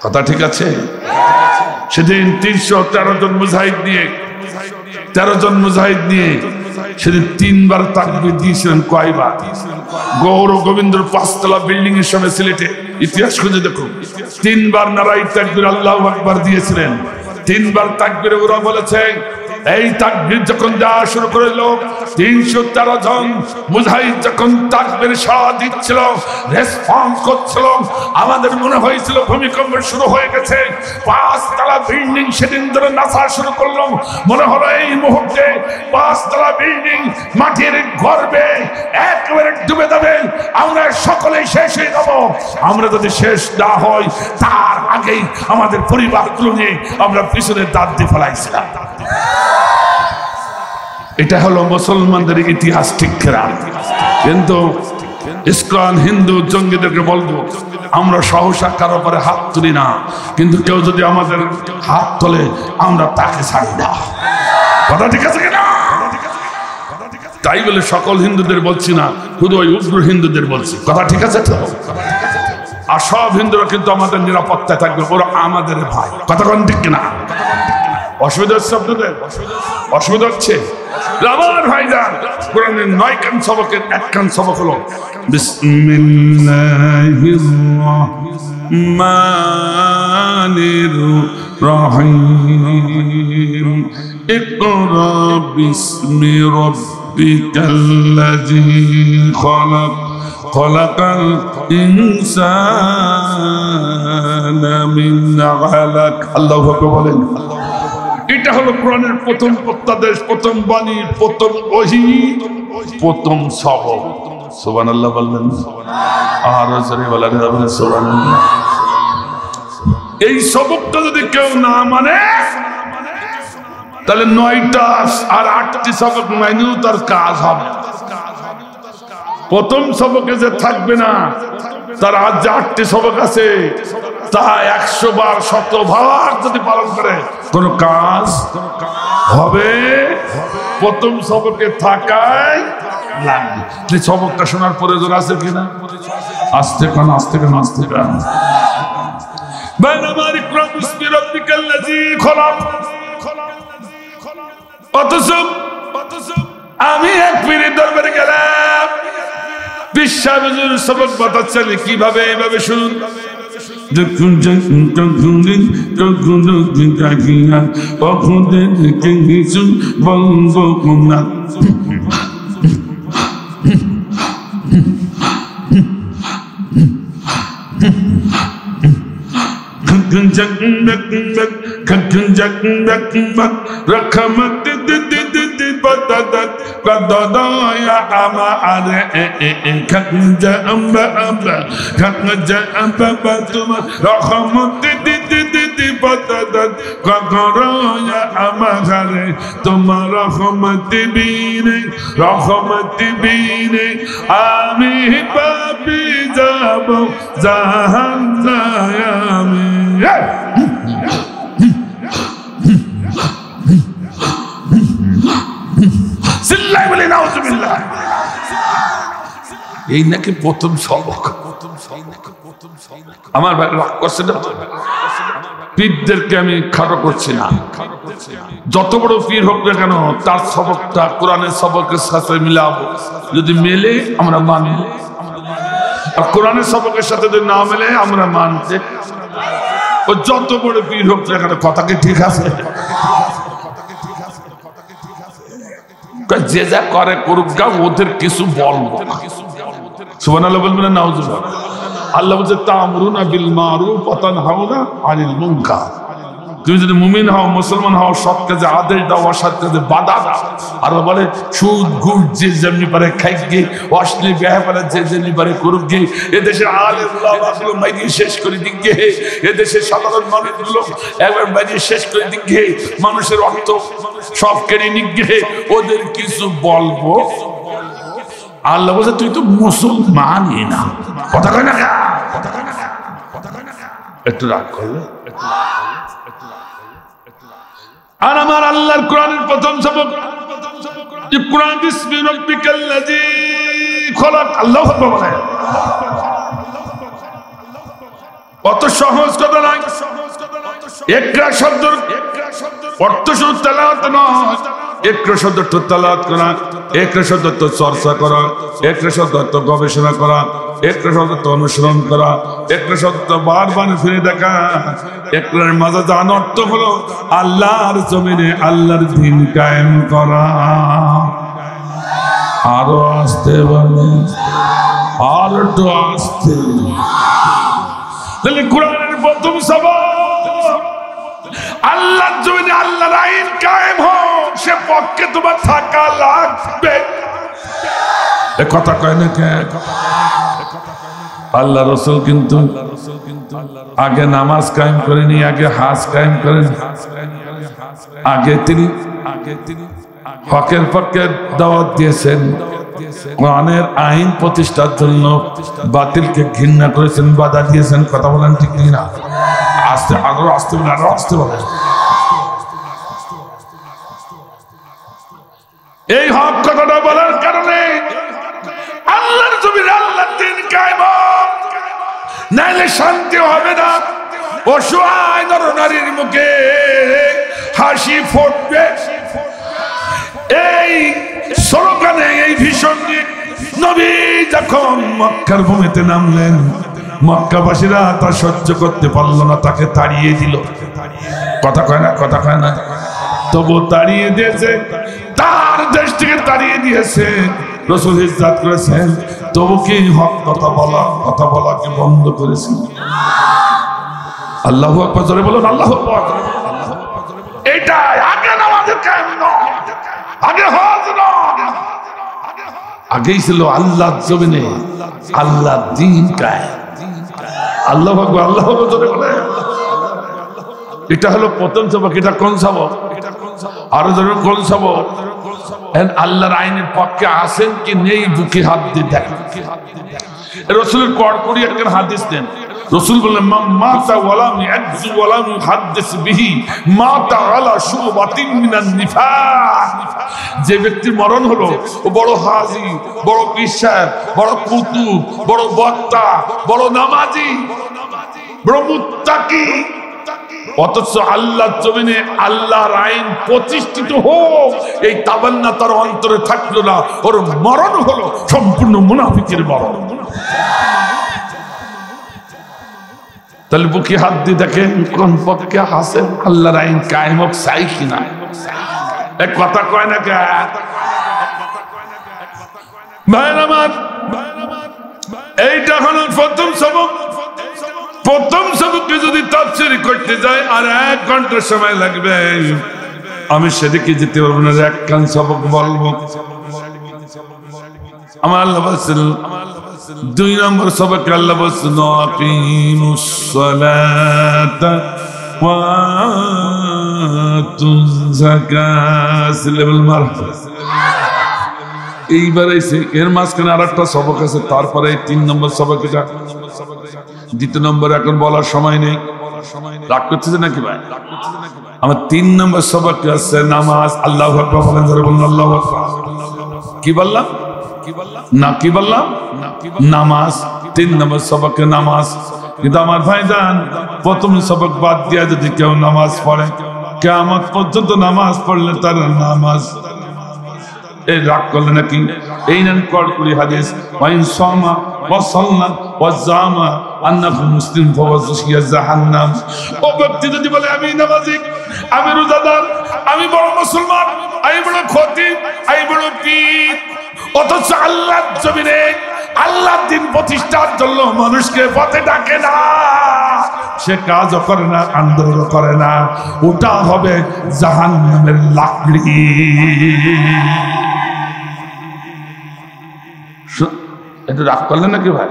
কথা ঠিক আছে? সেদিন 313 জন মুজাহিদ নিয়ে 13 জন মুজাহিদ নিয়ে সেদিন 3 বার তাকবীর দিয়েছিলেন। কয়বার? গৌর গোবিন্দর 5 তলা বিল্ডিং এর সামনে সিলেটে ইতিহাস খুঁজে দেখো, 3 বার নারায়ে তাকবীর আল্লাহু আকবার দিয়েছিলেন। 3 বার তাকবীরে ওরা বলেছে, এই তাকবীর যখন দেওয়া শুরু করলো, 313 জন মুজাহিদ যখন তাকবীর সাড়া দিচ্ছিল, রেসপন্স করছিল, আমাদের মনে হয়েছিল ভূমিকম্প শুরু হয়ে গেছে। 5 তলা বিল্ডিং সেদিন ধরে নাচা শুরু করলো, মনে হলো এই মুহূর্তে 5 তলা বিল্ডিং মাটির গর্ভে একেবারে ডুবে যাবে, আমরা সকলেই শেষ হয়ে যাব। আমরা যদি শেষ না হই, তার আগেই আমাদের পরিবারগুলো নিয়ে আমরা পিছনের দাঁত দিয়ে ফেলাইছিলাম। এটা হলো মুসলমানদের ইতিহাস, ঠিক না? কিন্তু ইসকন হিন্দু জঙ্গিদেরকে বলবো, আমরা সহসা কারো পরে হাত তুলি না, কিন্তু কেউ যদি আমাদের হাত তোলে আমরা তাকে ছাড়ি না। কথা ঠিক আছে কিনা? তাই বলে সকল হিন্দুদের বলছি না, শুধু ওই উগ্র হিন্দুদের বলছি। কথা ঠিক আছে তো? আর সব হিন্দুরা কিন্তু আমাদের নিরাপত্তায় থাকবে, ওরা আমাদের ভাই। কথা কোন ঠিক কিনা? অসুবিধা হচ্ছে আপনাদের? অসুবিধা হচ্ছে? আমার ভাইজান, কোরআনের 9 কান সবকের 1 কান সবক হলো বিসমিল্লাহির রহমানির রহিম। ইকরা বিসমি রাব্বিকাল্লাযী খলাক খলাকাল ইনসানা মিন আলাক। আল্লাহু আকবার বলেন। এটা হলো কোরআনের প্রথম প্রত্যাদেশ, প্রথম বাণী, প্রথম ওহী, প্রথম সবক। সুবহানাল্লাহ বললেন, আর জোরে বলেন সুবহানাল্লাহ। এই সবকটা যদি কেউ না মানে তাহলে 9টা আর 8টি সবক মানেও তার কাজ হবে। প্রথম সবকে যে থাকবে না, তার আজ যে 8টি সবক আছে তা 100 বার 100 বার যদি পালন করে কোন কাজ হবে। প্রথম সবকে থাকায় লাগবে। এই সবকটা শোনার প্রয়োজন আছে কিনা? আস্তে কান আস্তে কান আস্তে কান। আমি এক পীরের দরবারে গেলাম, বিশ্বাবজুর সবক বাতাচ্ছেন কিভাবে, এইভাবে শুনুন। তোমার রহমত বিনে আমি পাপি যাব জাহান্নামে। চিল্লাই বলি নাউজুবিল্লাহ। এই নাকি প্রথম সবক। আমার ভাই রাগ করছে না? পীরদেরকে আমি খাটো করছি না। যত বড় পীর হোক না কেন তার সবকটা কোরআনের সবকের সাথে মিলাবো। যদি মেলে আমরা মানি, আর কোরআনের সবকের সাথে যদি না মেলে আমরা মানতে। ও যত বড় পীর হোক না কেন কথা কি ঠিক আছে? যে যা করে করুক গা, ওদের কিছু বলবো। সুবহানাল্লাহ বলবেন না নাউজুবিল্লাহ। আল্লাহ বলছে তা'মুরুনা বিল মারুফ ওয়া তানহাউনা আনিল মুনকার। তুমি যদি মুমিন হও, মুসলমান হও, সৎ কাজে আদেশ দাও, অসৎ কাজে বাধা দাও। আর বলে সুদ ঘুষ যে যেমনি পারে খাই গে, অশ্লীল ব্যবহার যে যেমনি পারে করুক গে। এদেশের আলেম উলামাগুলো মাইরিয়ে শেষ করে দিক গে, এদেশের সাধারণ মানুষগুলো একবার মাইরিয়ে শেষ করে দিক গে, মানুষের অর্থ সব কেড়ে নিক গে। ওদের কিছু বলবো? আল্লাহ বলছে তুই তো মুসলমানই না। কথা কয় না? একটু রাগ করলে। আর আমার আল্লাহর কোরআনের প্রথম সবক ইকরা বিসমি রাব্বিকাল্লাযী খলাক। আল্লাহু আকবার বলে। অত সহজ কথা নয়। ইকরা শব্দের অর্থ শুধু তেলাওয়াত নয়। ইকরা শব্দটা তেলাওয়াত করা, ইকরা শব্দটা চর্চা করা, ইকরা শব্দটা গবেষণা করা, ইকরা শব্দটা অনুসরণ করা, ইকরা শব্দটা বারবার ফিরে দেখা। ইকরার মাঝে জান অর্থ হলো আল্লাহর জমিনে আল্লাহর দ্বীন কায়েম করা। আরো আসতে বলে, আর একটু আসতে। তাহলে কোরআনের প্রথম সবক আল্লাহর জমিনে আল্লাহর আইন কায়েম হোক, সে পক্ষে তোমার থাকা লাগবে। এ কথা কয় না কে? আল্লাহ রাসূল কিন্তু আগে নামাজ কায়েম করেনি, আগে হাজ কায়েম করেন। আগে তিনি হকের পক্ষে দাওয়াত দিয়েছেন, কোরআনের আইন প্রতিষ্ঠার জন্য বাতিলকে ঘৃণা করেছেন, বাধা দিয়েছেন। কথা বলেন ঠিক না? আস্তে আরো আসতে বলে, আরো আসতে বলে। এই হক কথাটা বলার কারণে আল্লাহর জমিনে আল্লাহর দ্বীন কায়েম হোক, নাইলে শান্তি হবে না। অসহায় নরনারীর মুখে হাসি ফুটবে। এই স্লোগানে, এই ভীষণ নবী যখন মক্কার ভূমিতে নামলেন, মক্কাবাসীরা তা সহ্য করতে পারলো না, তাকে তাড়িয়ে দিল। কথা কয় না? কথা কয় না? তবু তাড়িয়ে দিয়েছে, তার দেশ থেকে তাড়িয়ে দিয়েছে। রাসূল হিজরত করেছেন, তবু কি হক কথা বলা কি বন্ধ করেছেন? আল্লাহু আকবার জোরে বলুন, আল্লাহু আকবার। এটাই আগে নামাজের কায়েম নয়, আগে হজ নয়, আগেই ছিল আল্লাহর জমিনে আল্লাহর দ্বীন কায়েম। আল্লাহু আকবার, আল্লাহু আকবার জোরে বলে। এটা হলো প্রথম সবক। এটা কোন সবক? আরো জোরে কোন সবক? আল্লাহর আইনের পক্ষে আসেন কি নেই বুকে হাত দিয়ে দেখেন। রাসূলের কড়কড়ি একজন হাদিস দেন। রাসূল বলেন মাতা ওয়ালাম ইয়াজু ওয়ালাম ইউহাদ্দিস বিহি মাতা আলা শুবাতিন মিনান নিফাক। যে ব্যক্তির মরণ হলো ও বড় হাজী, বড় পীর সাহেব, বড় কুতুব, বড় বক্তা, বড় নামাজি, বড় মুত্তাকি, অথচ আল্লাহর জমিনে আল্লাহর আইন প্রতিষ্ঠিত হোক এই তামান্না তার অন্তরে থাকলো না, ওর মরণ হলো সম্পূর্ণ মুনাফিকের মরণ। তাহলে বুকে হাত দিয়ে দেখেন কোন পক্ষে হাসেন আল্লাহর আইন কায়েম হোক চাই কিনা। এক কথা কয় না কে ভাই আমার, এইটা হলো প্রথম সবক। প্রথম সবককে যদি তাফসীর করতে যায় আর 1 ঘন্টা সময় লাগবে, আমি সেদিকে যেতে পারবো না। এক কান সবক বলবো। আমার আল্লাহ বলছেন 2 নম্বর সবক, আল্লাহ বলছেন আকিমুস সালাতা ওয়া আতুজ যাকাত। এইবার এর মাঝখানে আর একটা সবক আছে, তারপরে 3 নম্বর সবক। এটা 2 নম্বর এখন বলার সময় নেই, রাগ করতেছে নাকি ভাই? আমার 3 নম্বর সবক আছে নামাজ। আল্লাহু আকবার বলেন, জোরে বলুন আল্লাহু আকবার। কি বললাম? না কি বললাম? নামাজ। 3 নম্বর সবক নামাজ। কিন্তু আমার ভাইজান প্রথম সবক বাদ দিয়া যদি কেউ নামাজ পড়ে, কিয়ামত পর্যন্ত নামাজ পড়লে তার নামাজ এই রাগ করলে নাকি। এই নেন কড়কড়ি হাদিস, ওয়াইন সামা ওয়া সাল্লা ওয়া জামা আন্নাহু মুসলিম ফাওয়াজিয়া জাহান্নাম। ও ব্যক্তি যদি বলে আমি নামাজি, আমি রোজাদার, আমি বড় মুসলমান, আমি বড় খতিব, আমি বড় পীর, অথচ আল্লাহর জমিনে আল্লাহর দ্বীন প্রতিষ্ঠার জন্য মানুষকে পথে ডাকে না, সে কাজও করে না, আন্দোলনও করে না, ওটা হবে জাহান্নামের লাকড়ি। এটা রাগ করলেন নাকি ভাই?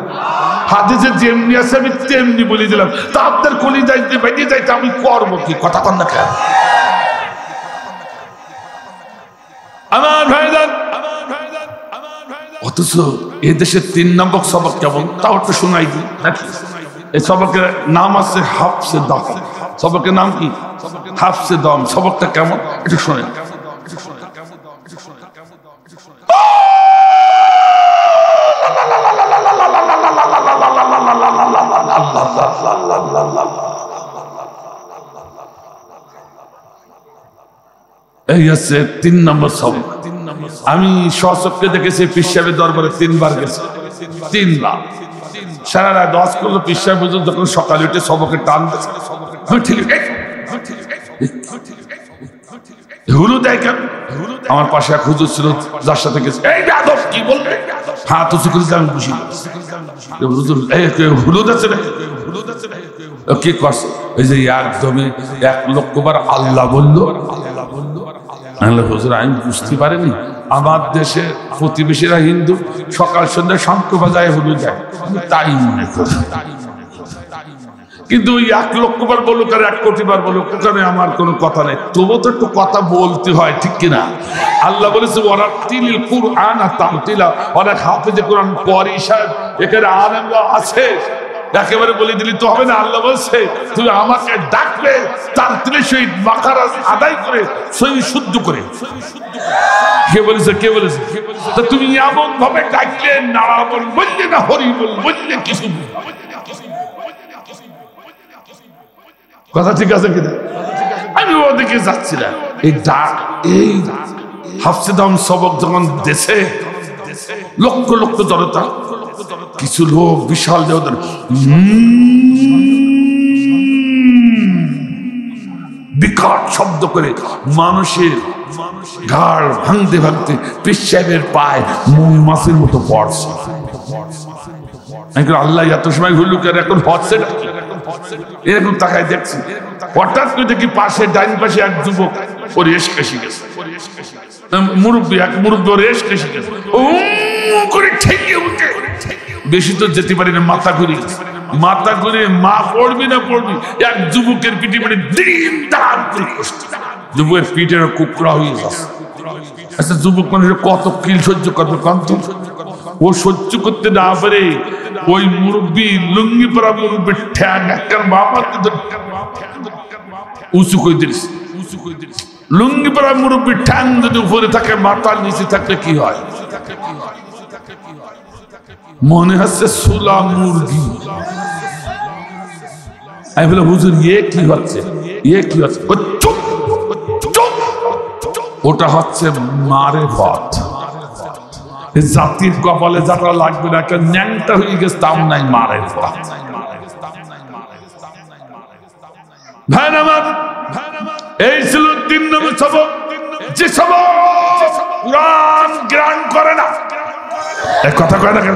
হাদিসে যেমনি আছে আমি তেমনি বলে দিলাম। তা আপনার কলি যাইতে বাইরে যাইতে আমি করবো কি? কথা কন না কেন আমার ভাইজান? অথচ এদেশের 3 নম্বর সবক কেমন তাও একটু শোনাই দিই নাকি। এই সবকের নাম আছে হাফসে দম। সবকের নাম কি? হাফসে দম। সবকটা কেমন একটু শোনেন। এই আছে 3 নম্বর সবক। আমি সচক্ষে দেখেছি পীর সাহেবের দরবারে 3 বার গেছি। 3 বার সারা রাত 10 করলো। পীর সাহেব যখন সকালে উঠে সবকে টান হুলু দেয় কেন? আমার পাশে এক হুজুর ছিল যার সাথে গেছে। এই বেয়াদব কি বলবে? হ্যাঁ তো চুকরিতে আমি খুশি হুলু যাচ্ছে না কি করছে? এই যে একদমই 1 লক্ষবার আল্লাহ বললো। হুজুর আমি বুঝতে পারিনি, আমার দেশে প্রতিবেশীরা হিন্দু, সকাল সন্ধ্যা শঙ্খ বাজায় হুলু যায়, তাই মনে করি। কিন্তু ওই 1 লক্ষবার বলুক আর 1 কোটিবার বলুক, ওখানে আমার কোনো কথা নেই। তবু তো একটু কথা বলতে হয়, ঠিক কিনা? আল্লাহ বলেছে ওয়ারাতিলিল কুরআনা তারতিলা। অনেক হাফেজে কোরআন পড়ি সাহেব এখানে আলেমরা আছে, একেবারে বলে দিলি তো হবে না। আল্লাহ বলছে তুমি আমাকে ডাকবে তার তিলে শহীদ মাখারাজ আদায় করে সহি শুদ্ধ করে। কে বলেছে? কে বলেছে? তা তুমি এমন ভাবে ডাকলে নাড়া বল বললে না হরি বল বললে কিছু কথা ঠিক আছে কিনা? আমি ওদিকে যাচ্ছি না। এই ডাক, এই হাফসে দম সবক যখন দেশে লক্ষ লক্ষ জনতা, কিছু লোক বিশাল দেওদের বিকট শব্দ করে মানুষের ঘাড় ভাঙতে ভাঙতে পীর সাহেবের পায়ে মৌমাছির মতো পড়ছে। আল্লাহ এত সময় হইল কেন? এখন হচ্ছে এরকম তাকায় দেখছি, হঠাৎ করে দেখি পাশে ডাইন পাশে এক যুবক ওর এসে গেছে। মুরব্বী, এক মুরব্বী ওর এসে গেছে। করে ঠেকিয়ে উঠে বেশি তো যেতে পারি না, মাথা ঘুরি মা পড়বি না পড়বি, এক যুবকের পিঠে পিঠে দিন দাঁড় করে কষ্ট, যুবকের পিঠের কুকড়া হয়ে যাচ্ছে। আচ্ছা যুবক মানুষের কত কিল সহ্য করবে কন্ত? ও সহ্য করতে না পারে ওই মুরব্বী লুঙ্গি পরা মুরব্বী ঠ্যাং একখান বাবার উঁচু করে দিস, লুঙ্গি পরা মুরব্বী ঠ্যাং যদি উপরে থাকে মাথার নিচে থাকলে কি হয়? মনে হচ্ছে সোলা মুরগি। আমি বলে হুজুর কি হচ্ছে? ওটা হচ্ছে মারে ভাত। জাতির কপালে যাটা লাগবে না, একটা ন্যাংটা হয়ে গেছে তাও নাই মারে ভাত। ভাই আমার এই ছিল 3 নম্বর সবক, যে সবক কুরআন জ্ঞান করে না। কথা কয় না কেন?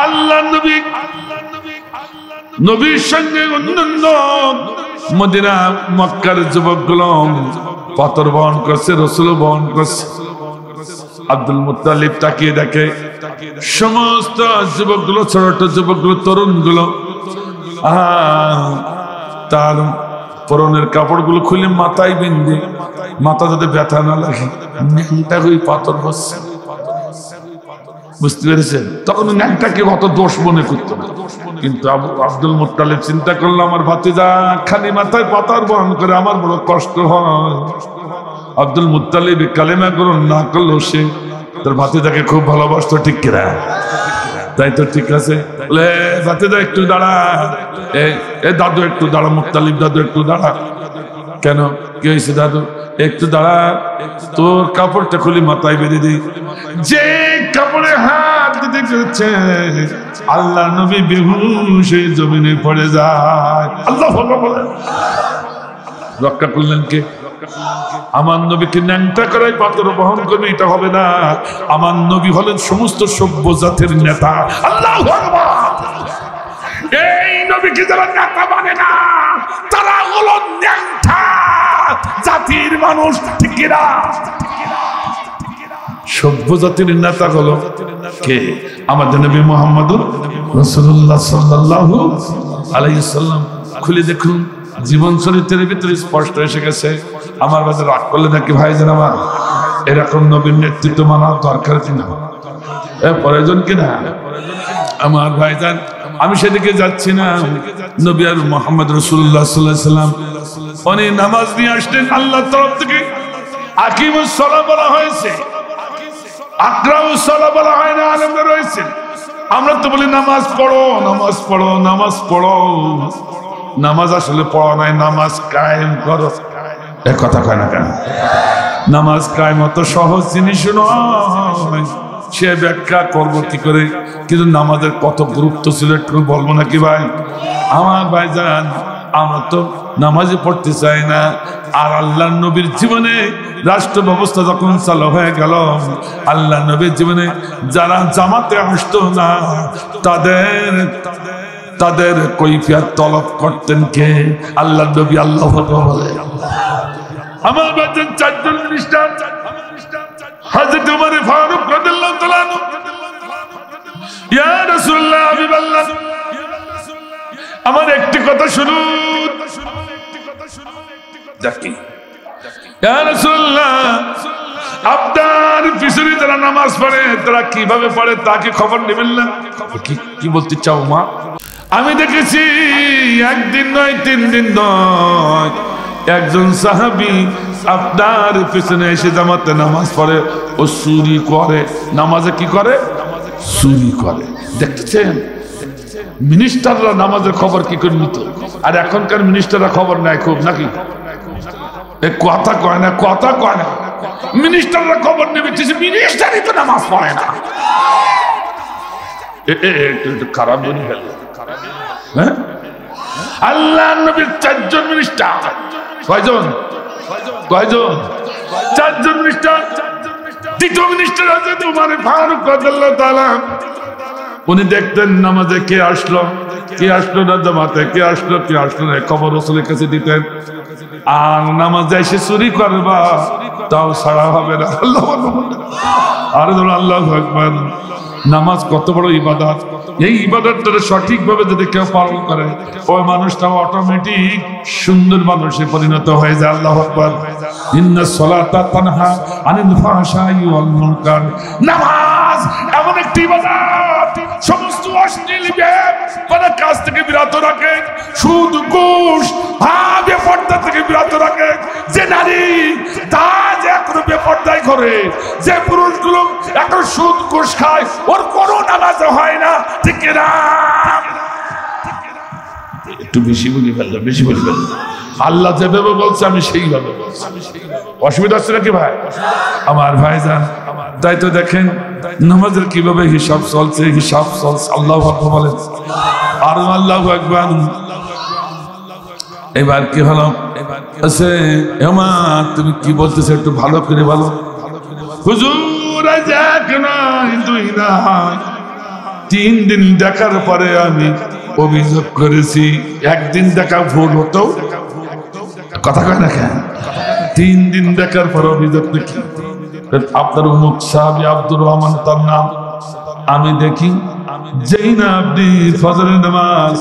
আল্লাহ নবীর সঙ্গে অন্যান্য মদিনা মক্কার যুবকগুলো পাথর বহন করছে, রসুল বহন করছে। আব্দুল মুত্তালিব তাকিয়ে দেখে সমস্ত যুবকগুলো, ছোট যুবকগুলো, তরুণগুলো তার পরনের কাপড়গুলো খুলে মাথায় বিন্দে, মাথা যাতে ব্যথা না লাগে, পাথর বসছে। বুঝতে পেরেছেন? তখন ন্যাংটাকে অত দোষ মনে করতো না, কিন্তু আব্দুল মুত্তালিব চিন্তা করলো আমার ভাতিজা খালি মাথায় পাথর বহন করে আমার বড় কষ্ট হয়। আব্দুল মুত্তালিব কালেমা গ্রহণ না করলো সে তার ভাতিজাকে খুব ভালোবাসতো, ঠিক কিনা? তাই তো ঠিক আছে, ভাতিজা একটু দাঁড়া, দাদু একটু দাঁড়া, মুত্তালিব দাদু একটু দাঁড়া। কেন, কি হয়েছে দাদু? একটু দাঁড়া, তোর কাপড়টা খুলি মাথায় বেঁধে দিই। যে কাপড়ে হাত দিতে চলছে আল্লাহ নবী বেহুশ হয়ে জমিনে পড়ে যায়। আল্লাহ বলেন রক্ষা করলেন কে? আমার নবীকে ন্যাংটা করাই পাথর বহন করবে, এটা হবে না। আমার নবী হলেন সমস্ত সভ্য জাতির নেতা। আল্লাহু আকবার। এই নবীকে যারা নেতা মানে না তারা হলো ন্যাংটা জাতির মানুষ, ঠিক কিনা? সভ্য জাতির নেতা হলো কে? আমাদের নবী মুহাম্মদুর রাসূলুল্লাহ সাল্লাল্লাহু আলাইহি ওয়াসাল্লাম। খুলে দেখুন, জীবন চরিত্রের ভিতরে স্পষ্ট এসে গেছে। আমার বাজার রাগ করলে নাকি ভাইজান আমার এরকম নবীর নেতৃত্ব মানার দরকার কিনা, প্রয়োজন কিনা? আমার ভাইজান আমি সেদিকে যাচ্ছি না। নবী আর মুহাম্মদ রাসূলুল্লাহ সাল্লাল্লাহু আলাইহি ওয়াসাল্লাম উনি নামাজ নিয়ে আসলেন আল্লাহর তরফ থেকে। আকিমুস সালাহ বলা হয়েছে, আকরাউস সালাহ বলা হয় না, আলেমরা রয়েছে। আমরা তো বলি নামাজ পড়ো, নামাজ পড়ো, নামাজ পড়ো। নামাজ আসলে পড়া নাই, নামাজ কায়েম করো। এক কথা কয় না কেন? নামাজ কায়েম অত সহজ জিনিস নয়, সে ব্যাখ্যা করবো কি করে? কিন্তু নামাজের কত গুরুত্ব ছিল একটু বলবো নাকি ভাই? আমার ভাইজান আমরা তো নামাজে পড়তে চাই না। আর আল্লাহ নবীর জীবনে রাষ্ট্র ব্যবস্থা যখন চালু হয়ে গেল, আল্লাহ নবীর জীবনে যারা জামাতে আসতো না তাদের কৈফিয়ত তলব করতেন কে? আল্লাহ নবী। আল্লাহ বলে আমার ভাইজান 4 জন মিনিস্টার, হযরত ওমর ফারুক রাদিয়াল্লাহু তাআলা আনহু, ইয়া রাসূলুল্লাহ হাবিবাল্লাহ আমার একটি কথা শুনুন। দেখি ইয়া রাসূলুল্লাহ আপনার পিছনে যারা নামাজ পড়ে তারা কিভাবে পড়ে তাকে খবর নেবেন না? কি বলতে চাও মা? আমি দেখেছি একদিন নয় 3 দিন নয়, একজন সাহাবী আপনার পিছনে এসে জামাতে নামাজ পড়ে, ও চুরি করে। নামাজে কি করে? চুরি করে। দেখতেছেন মিনিস্টাররা নামাজের খবর কি করে নিত, আর এখনকার মিনিস্টাররা খবর নেয় খুব নাকি? কথা কয় না, কথা কয় না। মিনিস্টাররা খবর নেবে, মিনিস্টারই তো নামাজ পড়ে না। একটু খারাপ বলি গেল। হ্যাঁ, আল্লাহ নবীর 4 জন মিনিস্টার। কয়জন? 4 জন মিনিস্টার। দ্বিতীয় মিনিস্টার হযরত ওমর ফারুক রাদিয়াল্লাহু তাআলা। উনি দেখতেন নামাজে কে আসলো না, জামাতে কে আসলো না, খবর রাসূলের কাছে দিতেন। আর নামাজে এসে চুরি করবা তাও ছাড়া হবে না। আল্লাহ আর আল্লাহু আকবার। নামাজ কত বড় ইবাদত, এই ইবাদতটা সঠিকভাবে যদি কেউ পালন করে ওই মানুষটা অটোমেটিক সুন্দর মানুষে পরিণত হয়ে যায়। আল্লাহু আকবার। ইন্নাস সালাতা তানহা আনিল ফাহশাই ওয়াল মুনকার। নামাজ এমন একটি ইবাদত সমস্ত অশ্লীল কাজ থেকে বিরত রাখে, সুদ ঘুষ বেপরদা থেকে বিরত রাখে। যে নারী তা যে এখন বেপরদায় করে, যে পুরুষগুলো এখন সুদ ঘুষ খায়, ওর কোনো নামাজ হয় না। ঠিক না? একটু বেশি বলি ফেললাম, বেশি বলি ফেললাম। আল্লাহ যেভাবে বলছে আমি সেইভাবে বলছি। অসুবিধা হচ্ছে নাকি ভাই? আমার ভাইজান, তাই তো দেখেন নামাজের কিভাবে হিসাব চলছে, হিসাব চলছে। আল্লাহু আকবার বলেন। আর আল্লাহু আকবার। এবার কি হলো? তুমি কি বলতেছো একটু ভালো করে বলো। হুজুর যাক নাই দুই নাই 3 দিন দেখার পরে আমি অভিযোগ করেছি। একদিন দেখা ভুল হতো, কথা কয় না কেন? 3 দিন দেখার পর অভিযোগ নাকি? আপনার অমুক সাহাবী আব্দুর রহমান তার নাম। আমি দেখি যেই না আপনি ফজরের নামাজ,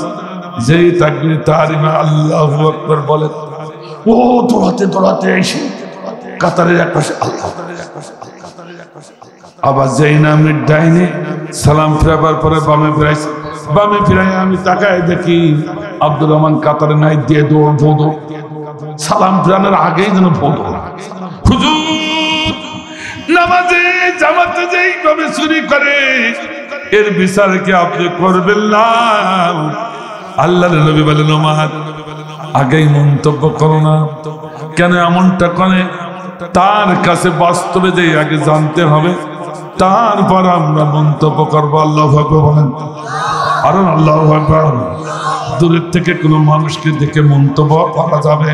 যেই তাকবীর তাহরিমা আল্লাহু আকবার বলেন, ও দৌড়াতে দৌড়াতে এসে কাতারের একপাশে আল্লাহ, আবার যেই না আমি ডাইনে সালাম ফেরাবার পরে বামে ফিরাইছে, বামে ফিরাই আমি তাকায় দেখি আব্দুর রহমান কাতারে নাই দিয়ে দৌড় ভোঁদো, সালাম ফেরানোর আগেই যেন ভোঁদো। হুজুর নামাজে জামাতে যেইভাবে চুরি করে এর বিচার কি আপনি করবেন না? আল্লাহর নবী বলেন, ওমর আগেই মন্তব্য করো না। কেন এমনটা করে? তার কাছে বাস্তবে যে আগে জানতে হবে, তারপর আমরা মন্তব্য করবো। আল্লাহু আকবার বলেন। আর আল্লাহু আকবার। দূরের থেকে কোনো মানুষকে দেখে মন্তব্য করা যাবে,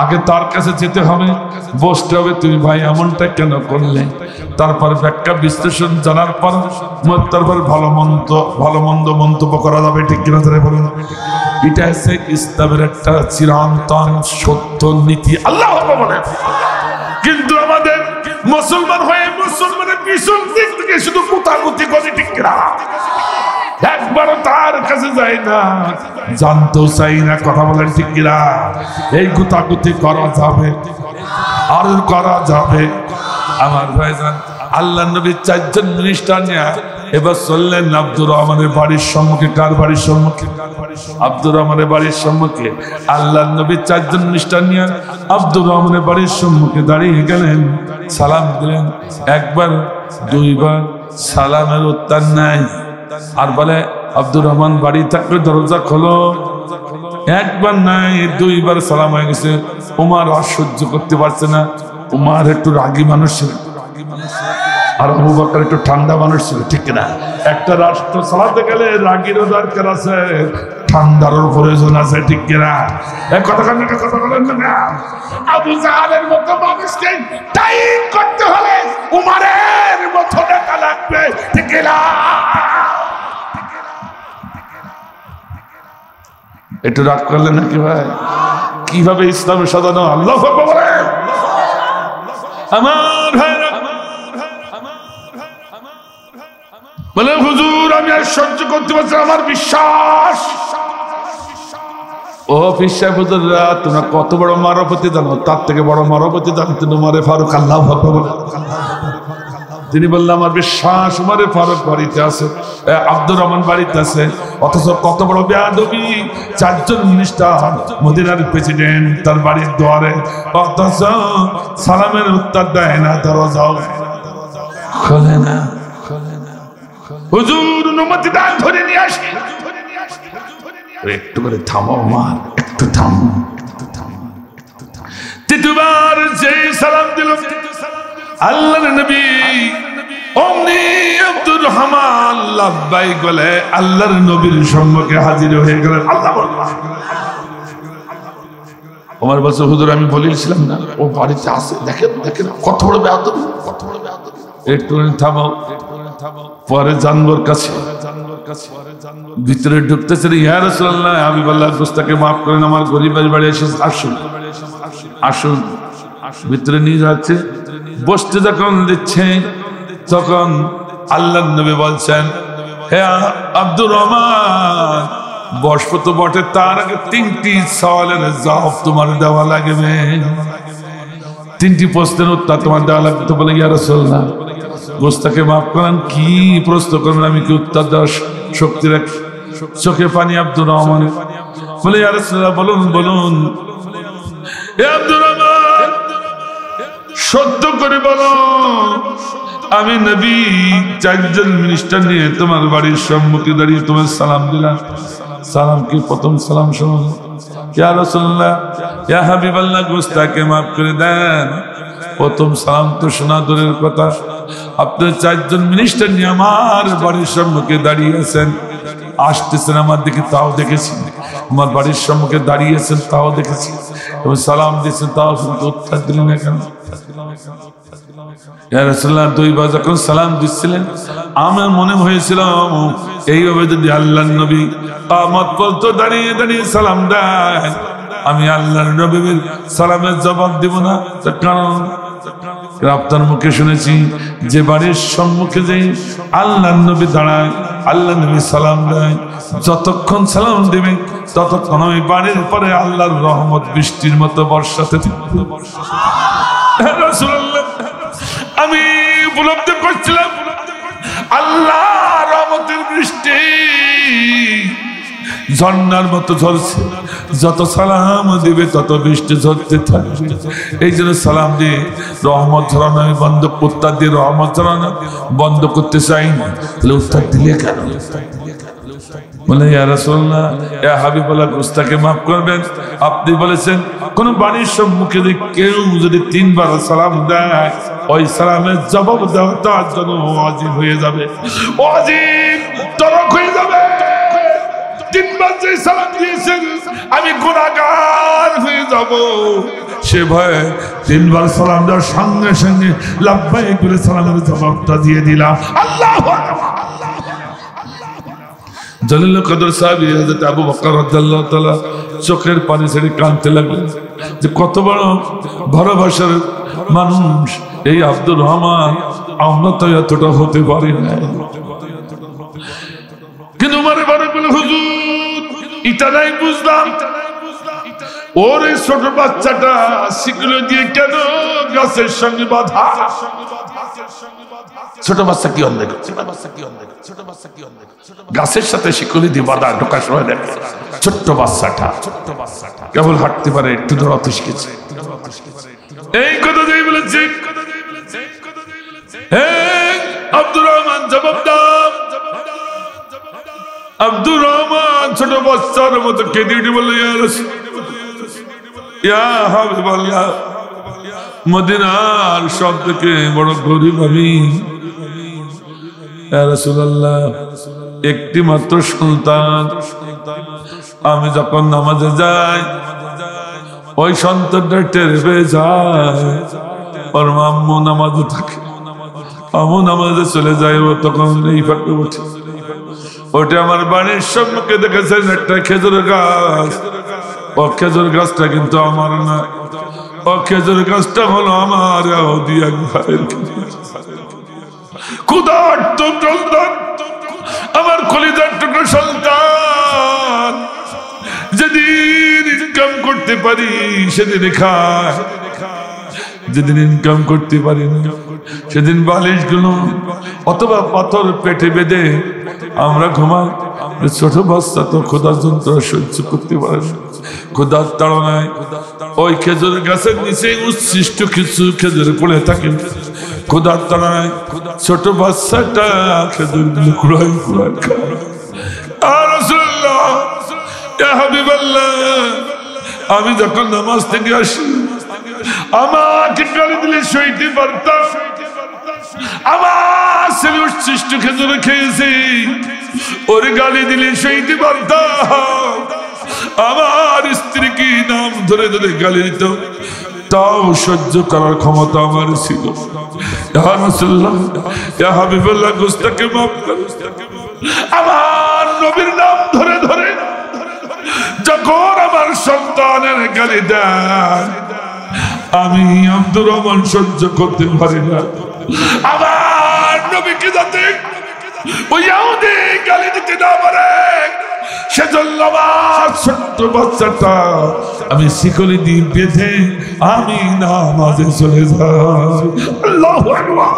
আগে তার কাছে যেতে হবে, বসতে হবে, তুমি ভাই এমনটা কেন করলে? তারপর ব্যাখ্যা বিশ্লেষণ জানার পর তারপর ভালো মন্দ মন্তব্য করা যাবে। ঠিক কিনা ধরে বলুন? এটা হচ্ছে ইসলামের একটা চিরন্তন সত্য নীতি। আল্লাহ বলে। কিন্তু আমাদের মুসলমান হয়ে মুসলমানের পিছন দিক থেকে শুধু কুতাকুতি করে। ঠিক কিনা? একবারও তার কাছে যাই না, জানতেও চাই না। কথা বলেন ঠিক কিনা? এই গুতাগুতি করা যাবে আর করা যাবে। আমার ভাইজান, আল্লাহ নবী 4 জন মিনিস্টার নিয়ে এবার চললেন আব্দুর রহমানের বাড়ির সম্মুখে। কার বাড়ির সম্মুখে? আব্দুর রহমানের বাড়ির সম্মুখে। আল্লাহ নবী 4 জন মিনিস্টার নিয়ে আব্দুর রহমানের বাড়ির সম্মুখে দাঁড়িয়ে গেলেন, সালাম দিলেন। একবার দুইবার সালামের উত্তর নাই। আর বলে আব্দুর রহমান বাড়ি থাকলে দরজা খোলো। একবার নাই, দুইবার সালাম হয়ে গেছে। ওমর আর সহ্য করতে পারছে না। ওমর একটু রাগী মানুষ ছিল, আর আবু বকর একটু ঠান্ডা মানুষ ছিল। ঠিক না? একটা রাষ্ট্র চালাতে গেলে রাগীরও দরকার আছে, ঠান্ডারও প্রয়োজন আছে। ঠিক কিনা? কথা বলেন না। আবু জাহালের মতো মানুষকে টাইম করতে হলে উমরের মতো দেখা লাগবে। ঠিক কিনা? একটু রাগ করলেন নাকি ভাই? কিভাবে ইসলামের সাজানো? আল্লাহ বলেন। আমার ভাইরা বলে, হুজুর আমি আর সহ্য করতে পারছি, আমার বিশ্বাস। ও বিশ্বাস হুজুররা, তোমরা কত বড় মারপতি জানো? তার থেকে বড় মারপতি জানতেন উমরে ফারুক। আল্লাহ বলেন। তিনি বললেন, আমার বিশ্বাস উমরে ফারুক বাড়িতে আছে, আব্দুর রহমান বাড়িতে আছে। অথচ কত বড় বেয়াদবি! 4 জন মিনিস্টার, মদিনার প্রেসিডেন্ট তার বাড়ির দুয়ারে, অথচ সালামের উত্তর দেয় না, দরজাও খোলে না। হুজুর অনুমতি দান, ধরে নিয়ে আসি। একটু করে থামো মার, একটু থামো। তৃতীয়বার যেই সালাম দিল আল্লাহর নবী, অমনি আব্দুর রহমান লাব্বাইক বলে আল্লাহর নবীর সম্মুখে হাজির হয়ে গেলেন। আল্লাহ ওমর বলছে, হুজুর আমি বলেছিলাম না ও বাড়িতে আছে, দেখেন দেখেন কত বড় বেয়াদবি, কত বড় বেয়াদবি। একটু থামো। পরে জানবর কাছে ভিতরে ঢুকতেছেন, ইয়া রাসূলুল্লাহ হাবিবাল্লাহ গোস্তাকে মাফ করেন, আমার গরিবের বাড়ি এসে আসুন আসুন। ভিতরে নিয়ে যাচ্ছে, বসতে যখন দিচ্ছে তখন আল্লাহর নবী বলছেন, হে আব্দুর রহমান, বসবো তো বটে, তার আগে 3টি সওয়ালের জবাব তোমার দেওয়া লাগবে। 3টি প্রশ্নের উত্তর তোমার দেওয়া লাগবে। তো বলে, ইয়া রাসূলুল্লাহ, গোস্তাকে মাফ করেন, কি প্রশ্ন করবেন, আমি কি উত্তর দেওয়ার শক্তি রাখি? চোখে পানি আব্দুর রহমান। বলে, ইয়া রাসূলুল্লাহ, বলুন বলুন। হে আব্দুর রহমান, সত্য করে বলো, আমি নবী 4জন মিনিস্টার নিয়ে তোমার বাড়ির সম্মুখে দাঁড়িয়ে তোমার সালাম দিলাম। সালাম কি প্রথম সালাম শোনো? ইয়া রাসূলুল্লাহ, ইয়া হাবিবাল্লাহ, গোস্তাকে মাফ করে দেন। প্রথম সালাম তো শোনা দূরের কথা, আপনি 4জন মিনিস্টার নিয়ে আমার বাড়ির সম্মুখে দাঁড়িয়ে আছেন, আসতেছেন আমার দিকে, তাও দেখেছি। আমার বাড়ির সম্মুখে দাঁড়িয়েছেন, তাও দেখেছি। এবং সালাম দিয়েছেন, তাও শুনতে উত্তর দিলেন না কেন? ইয়া রাসূলুল্লাহ, 2বার যখন সালাম দিচ্ছিলেন, আমার মনে হয়েছিল এইভাবে যদি আল্লাহর নবী কিয়ামত পর্যন্ত দাঁড়িয়ে দাঁড়িয়ে সালাম দেন, আমি আল্লাহর নবীর সালামের জবাব দিব না। কারণ আপনার মুখে শুনেছি, যে বাড়ির সম্মুখে যে আল্লাহর নবী দাঁড়ায়, আল্লাহর নবী সালাম দেয়, যতক্ষণ সালাম দিবেন ততক্ষণ ওই বাড়ির পরে আল্লাহর রহমত বৃষ্টির মতো বর্ষাতে থাকবে। রাসূলুল্লাহ, আমি উপলব্ধি করছিলাম আল্লাহর রহমতের বৃষ্টি ঝর্ণার মতো ঝরছে, যত সালাম দিবে তত বৃষ্টি ঝরতে থাকবে। এই জন্য সালাম দিয়ে রহমত ঝরানো আমি বন্ধ, উত্তর দিয়ে রহমত ঝরানো বন্ধ করতে চাই না। তাহলে উত্তর দিলে কেন? বলে, ইয়া রাসূলুল্লাহ, ইয়া হাবিবাল্লাহ, গোস্তাকে মাফ করবেন। আপনি বলেছেন কোন বাড়ির সম্মুখে কেউ যদি 3বার সালাম দেয়, ওই সালামের জবাব দেওয়া তার জন্য ওয়াজিব হয়ে যাবে, ওয়াজিব তরক হয়ে যাবে। 3বার যে সালাম দিয়েছেন, আমি গুনাহগার হয়ে যাব, সে ভয়ে 3বার সালাম দেওয়ার সঙ্গে সঙ্গে লাব্বাইক বলে সালামের জবাবটা দিয়ে দিলাম। আল্লাহু আকবার। জলিল কদর সাহাবী হযরত আবু বকর রাদিয়াল্লাহু তাআলা চোখের পানি ছেড়ে কাঁদতে লাগলেন, যে কত বড় ভালোবাসার মানুষ এই আব্দুর রহমান, আমরা তো এতটা হতে পারি না। কিন্তু মারে বারে বলে, হুজুর, এটা নাই বুঝলাম, ওর এই ছোট বাচ্চাটা শিকল দিয়ে কেন গাছের সঙ্গে বাঁধা? ছোট বাচ্চা কি অন্যায় করছে? গাছের সাথে শিকলি দিয়ে বাঁধা, ঢোকার সময় দেখে ছোট্ট বাচ্চাটা কেবল হাঁটতে পারে, একটু দৌড়াতে শিখেছে। এই কথা যেই বলেছে, আব্দুর রহমান জবাব দাও। আব্দুর রহমান ছোট বাচ্চার মতো কেঁদে উঠে বলল, ইয়া হাবিবাল্লাহ, মদিনার সব থেকে বড় গরিব আমি। ইয়া রাসূলুল্লাহ, একটি মাত্র সন্তান, আমি যখন নামাজে যাই ওই সন্তানটা টের পেয়ে যায়, ওর আম্মু নামাজে থাকে, আম্মু নামাজে চলে যায়, ও তখন এই ফাঁকে উঠে ওটা আমার বাড়ির সম্মুখে দেখেছেন একটা খেজুর গাছ, ও খেজুর গাছটা কিন্তু আমার না, ও খেজুর গাছটা হলো আমার ভাইয়ের ক্ষুধার্ত সন্তান, আমার কলিজার টুকরো সন্তান। যেদিন ইনকাম করতে পারি সেদিন খায়, যেদিন ইনকাম করতে পারি না সেদিন বালিশ গুলো অথবা পাথর পেটে বেঁধে আমরা ঘুমাই। ছোট বাচ্চা তো ক্ষুধার যন্ত্রণা সহ্য করতে পারে না, ক্ষুধার তাড়নায় ওই খেজুর গাছের নিচে উচ্ছিষ্ট কিছু খেজুর পড়ে থাকে, ক্ষুধার তাড়নায় ছোট বাচ্চাটা খেজুর গুলো কুড়াই কুড়াই খায়। আর রাসূলুল্লাহ, ইয়া হাবিবাল্লাহ, আমি যখন নামাজ থেকে আসি আমাকে গালি দিলে সইতে পারতাম, আমার ছেলে উচ্ছিষ্ট খেজুর খেয়েছে, ওর গালি দিলে সইতে পারতাম, আমার স্ত্রীকে নাম ধরে ধরে গালি দিত, তাও সহ্য করার ক্ষমতা আমার ছিল। ইয়া রাসূলুল্লাহ, ইয়া হাবিবাল্লাহ, গোস্তাকে মাফ করুন। আমার নবীর নাম ধরে ধরে যখন আমার সন্তানের গালি দেন, আমি আব্দুর রহমান সহ্য করতে পারি না আমার নবীকে যাতে ওই ইহুদি গালি দিতে না পারে, সেজন্য আমার ছোট্ট বাচ্চাটা আমি শিকলি দিয়ে বেঁধে আমি নামাজে চলে যাই। আল্লাহু আকবার।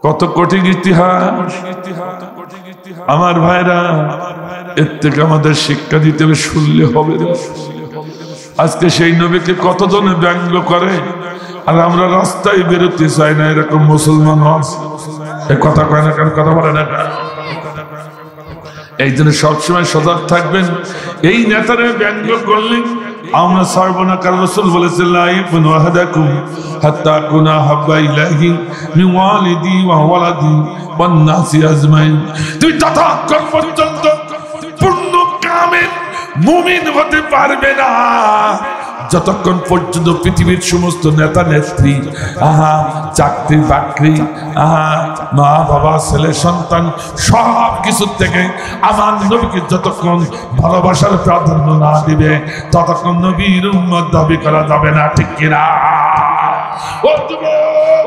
কত কঠিন ইতিহাস আমার ভাইরা, এর থেকে আমাদের শিক্ষা দিতে হবে, শুনলে হবে না। আজকে সেই নবীকে কতজনে ব্যঙ্গ করে আর আমরা রাস্তায় বেরোতে চাই না, এরকম মুসলমান কথা কয় না কেন, কথা বলে না। এই জন্য সবসময় সজাগ থাকবেন। এই নেতারে ব্যঙ্গ করলে আমরা ছাড়বো না, কারণ রাসূল বলেছেন লা ইয়াকুনু আহাদাকুম হাত্তা কুনা হাব্বা ইলাইহি মিন ওয়ালিদি ওয়া ওয়ালাদি ওয়ান নাসি আজমাইন। তুই ততক্ষণ পর্যন্ত পূর্ণ কামেল মুমিন হতে পারবে না যতক্ষণ পর্যন্ত পৃথিবীর সমস্ত নেতা নেত্রী, চাকরি বাকরি, মা বাবা ছেলে সন্তান সব কিছুর থেকে আমার নবীকে যতক্ষণ ভালোবাসার প্রাধান্য না দিবে ততক্ষণ নবীর উম্মত দাবি করা যাবে না, ঠিক কিনা? ও যুবক,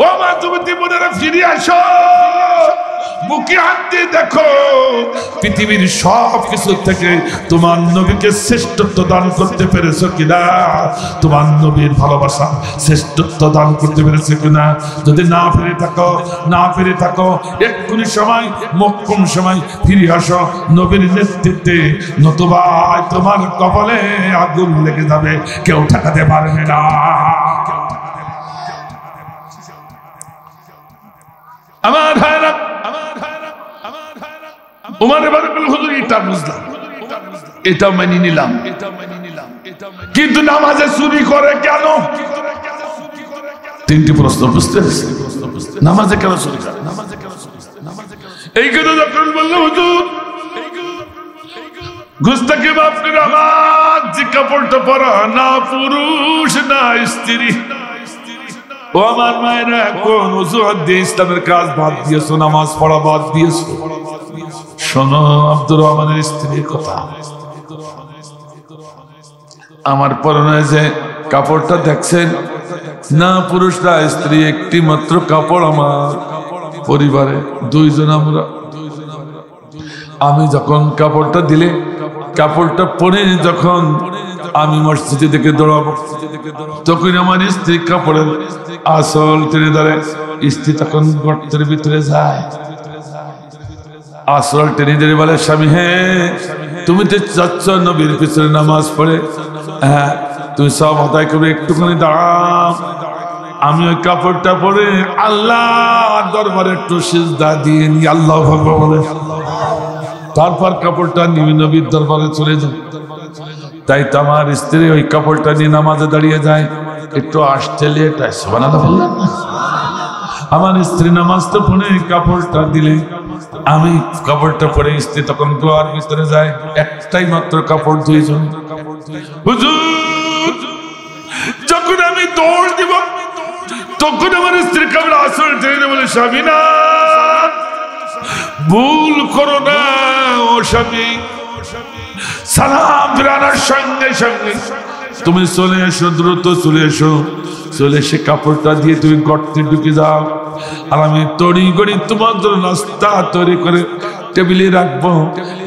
ও মা যুবতী বোনেরা, ফিরে আসো, বুকে হাত দিয়ে দেখো, পৃথিবীর সব কিছু থেকে তোমার নবীকে শ্রেষ্ঠত্ব দান করতে পেরেছো কিনা? তোমার নবীর ভালোবাসা শ্রেষ্ঠত্ব দান করতে পেরেছে কিনা? যদি না ফিরে থাকো এক্ষুনি সময় মক্কম সময় ফিরে আসো নবীর নেতৃত্বে, নতুবা তোমার কপালে আগুন লেগে যাবে, কেউ ঠেকাতে পারবে না। আমার ভাইরা, উমর এবার বলল হুজুর এটা বুঝলাম, এটা মেনে নিলাম, কিন্তু নামাজে চুরি করে কেন? তিনটি প্রশ্ন বুঝতে পেরেছি। নামাজে কেন চুরি করে? এই কথা যখন বললো হুজুর গুস্তাখি মাফ করে, আমার যে কাপড়টা পরা না পুরুষ না স্ত্রী, ও আমার মায়েরা কোন অজুহাত দিয়ে ইসলামের কাজ বাদ দিয়েছো, নামাজ পড়া বাদ দিয়েছো? শোনো আব্দুর রহমানের স্ত্রীর কথা, আমার পরনে যে কাপড়টা দেখছেন না পুরুষ না স্ত্রী, একটি মাত্র কাপড় আমার পরিবারে, দুইজন আমরা। আমি যখন কাপড়টা দিলে, কাপড়টা পরে যখন আমি মসজিদে থেকে দৌড়াবো, তখন আমার স্ত্রী কাপড়ের আসল টেনে ধরে, স্ত্রী তখন গর্তের ভিতরে যায়, আসল টেনে ধরে বলে স্বামী, হ্যাঁ তুমি তো চাচ্ছ নবীর পিছনে নামাজ পড়ে, হ্যাঁ তুমি সব আদায় করবে, একটুখানি দাঁড়াও, আমি ওই কাপড়টা পরে আল্লাহ দরবারে একটু সিজদা দিয়ে নি, আল্লাহ ভগবান বলে, তারপর কাপড়টা নিয়ে নবীর দরবারে চলে যায়। তাই তো আমার স্ত্রী ওই কাপড়টা নিয়ে নামাজে দাঁড়িয়ে যায়, একটু আসতে লেট আসে, বানাতে বললেন না? আমার স্ত্রী নামাজটা পড়ে কাপড়টা দিলে, আমি কাপড়টা পরে স্ত্রী তখন গোয়ার ভিতরে যায়, একটাই মাত্র কাপড়, দুইজন। হুজুর যখন আমি দৌড় দিব তখন আমার স্ত্রী কাপড় আসল টেনে বলে, স্বামী না ভুল করো না ও স্বামী, সালাম ফিরানোর সঙ্গে সঙ্গে তুমি চলে এসো, দ্রুত চলে এসো, চলে এসে কাপড়টা দিয়ে তুমি গর্তে ঢুকে যাও, আর আমি তড়ি গড়ি তোমার জন্য নাস্তা তৈরি করে টেবিলে রাখবো,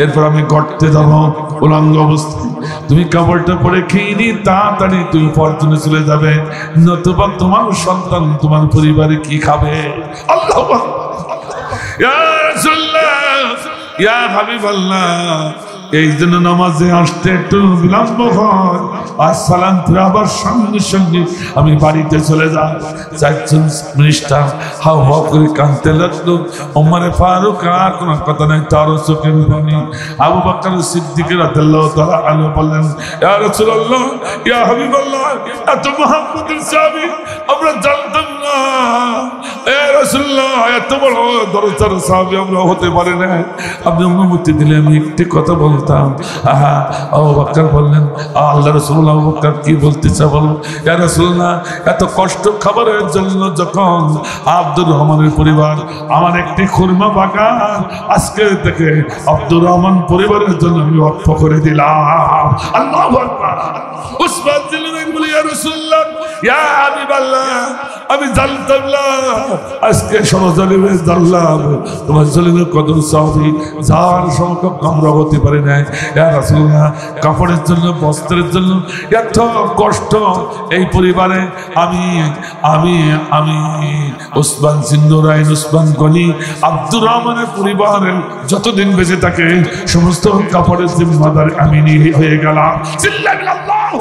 এরপর আমি গর্তে যাবো উলঙ্গ অবস্থায়, তুমি কাপড়টা পরে খেয়ে নি, তাড়াতাড়ি তুমি পরজনে চলে যাবে, নতুবা তোমার সন্তান তোমার পরিবারে কি খাবে? আল্লাহ ইয়া রাসূলুল্লাহ, ইয়া হাবিবাল্লাহ, এই জন্য নামাজে আসতে একটু বিলম্ব হয়, আর সালাম ফিরাবার সঙ্গে সঙ্গে আমি বাড়িতে চলে যাই। চারজন মিনিস্টার হাও হাও করে কাঁদতে লাগলো, ওমরে ফারুক আর কোনো কথা নাই, তারও চোখের পানি। আবু বকর সিদ্দিক রাদিয়াল্লাহু তাআলা আনহু বললেন, ইয়া রাসূলুল্লাহ, ইয়া হাবিবাল্লাহ, এত মুহাম্মদের সাহাবী আমরা জানতাম না, এ রাসূলুল্লাহ এত বড় দরজার সাহাবী আমরা হতে পারি না, আপনি অনুমতি দিলে আমি একটি কথা বলতাম। আবু বকর বললেন, আল্লাহ রাসূল আবু বকর কি বলতে চা বলো। ইয়া রাসূলুল্লাহ এত কষ্ট খাবারের জন্য যখন আব্দুর রহমানের পরিবার আমার একটি খুরমা বাগান আজকে থেকে আব্দুর রহমান পরিবারের জন্য আমি ওয়াকফ করে দিলাম। আল্লাহু আকবার। উসমান জিল্লাহ বলে, ইয়া রাসূলুল্লাহ ইয়া হাবিবাল্লাহ আমি জানতাম না আজকে সরজলিমে জানলাম তোমার জলিমের কদর সাহাবী যার সমকক্ষ আমরা হতে পারি না। ইয়া রাসূলুল্লাহ কাপড়ের জন্য বস্ত্রের জন্য এত কষ্ট এই পরিবারে আমি আমি আমি উসমান সিন্দুরাইন উসমান গনি আব্দুর রহমানের পরিবারের যতদিন বেঁচে থাকে সমস্ত কাপড়ের জিম্মাদার আমি হয়ে গেলাম। চিল্লাল্লাহু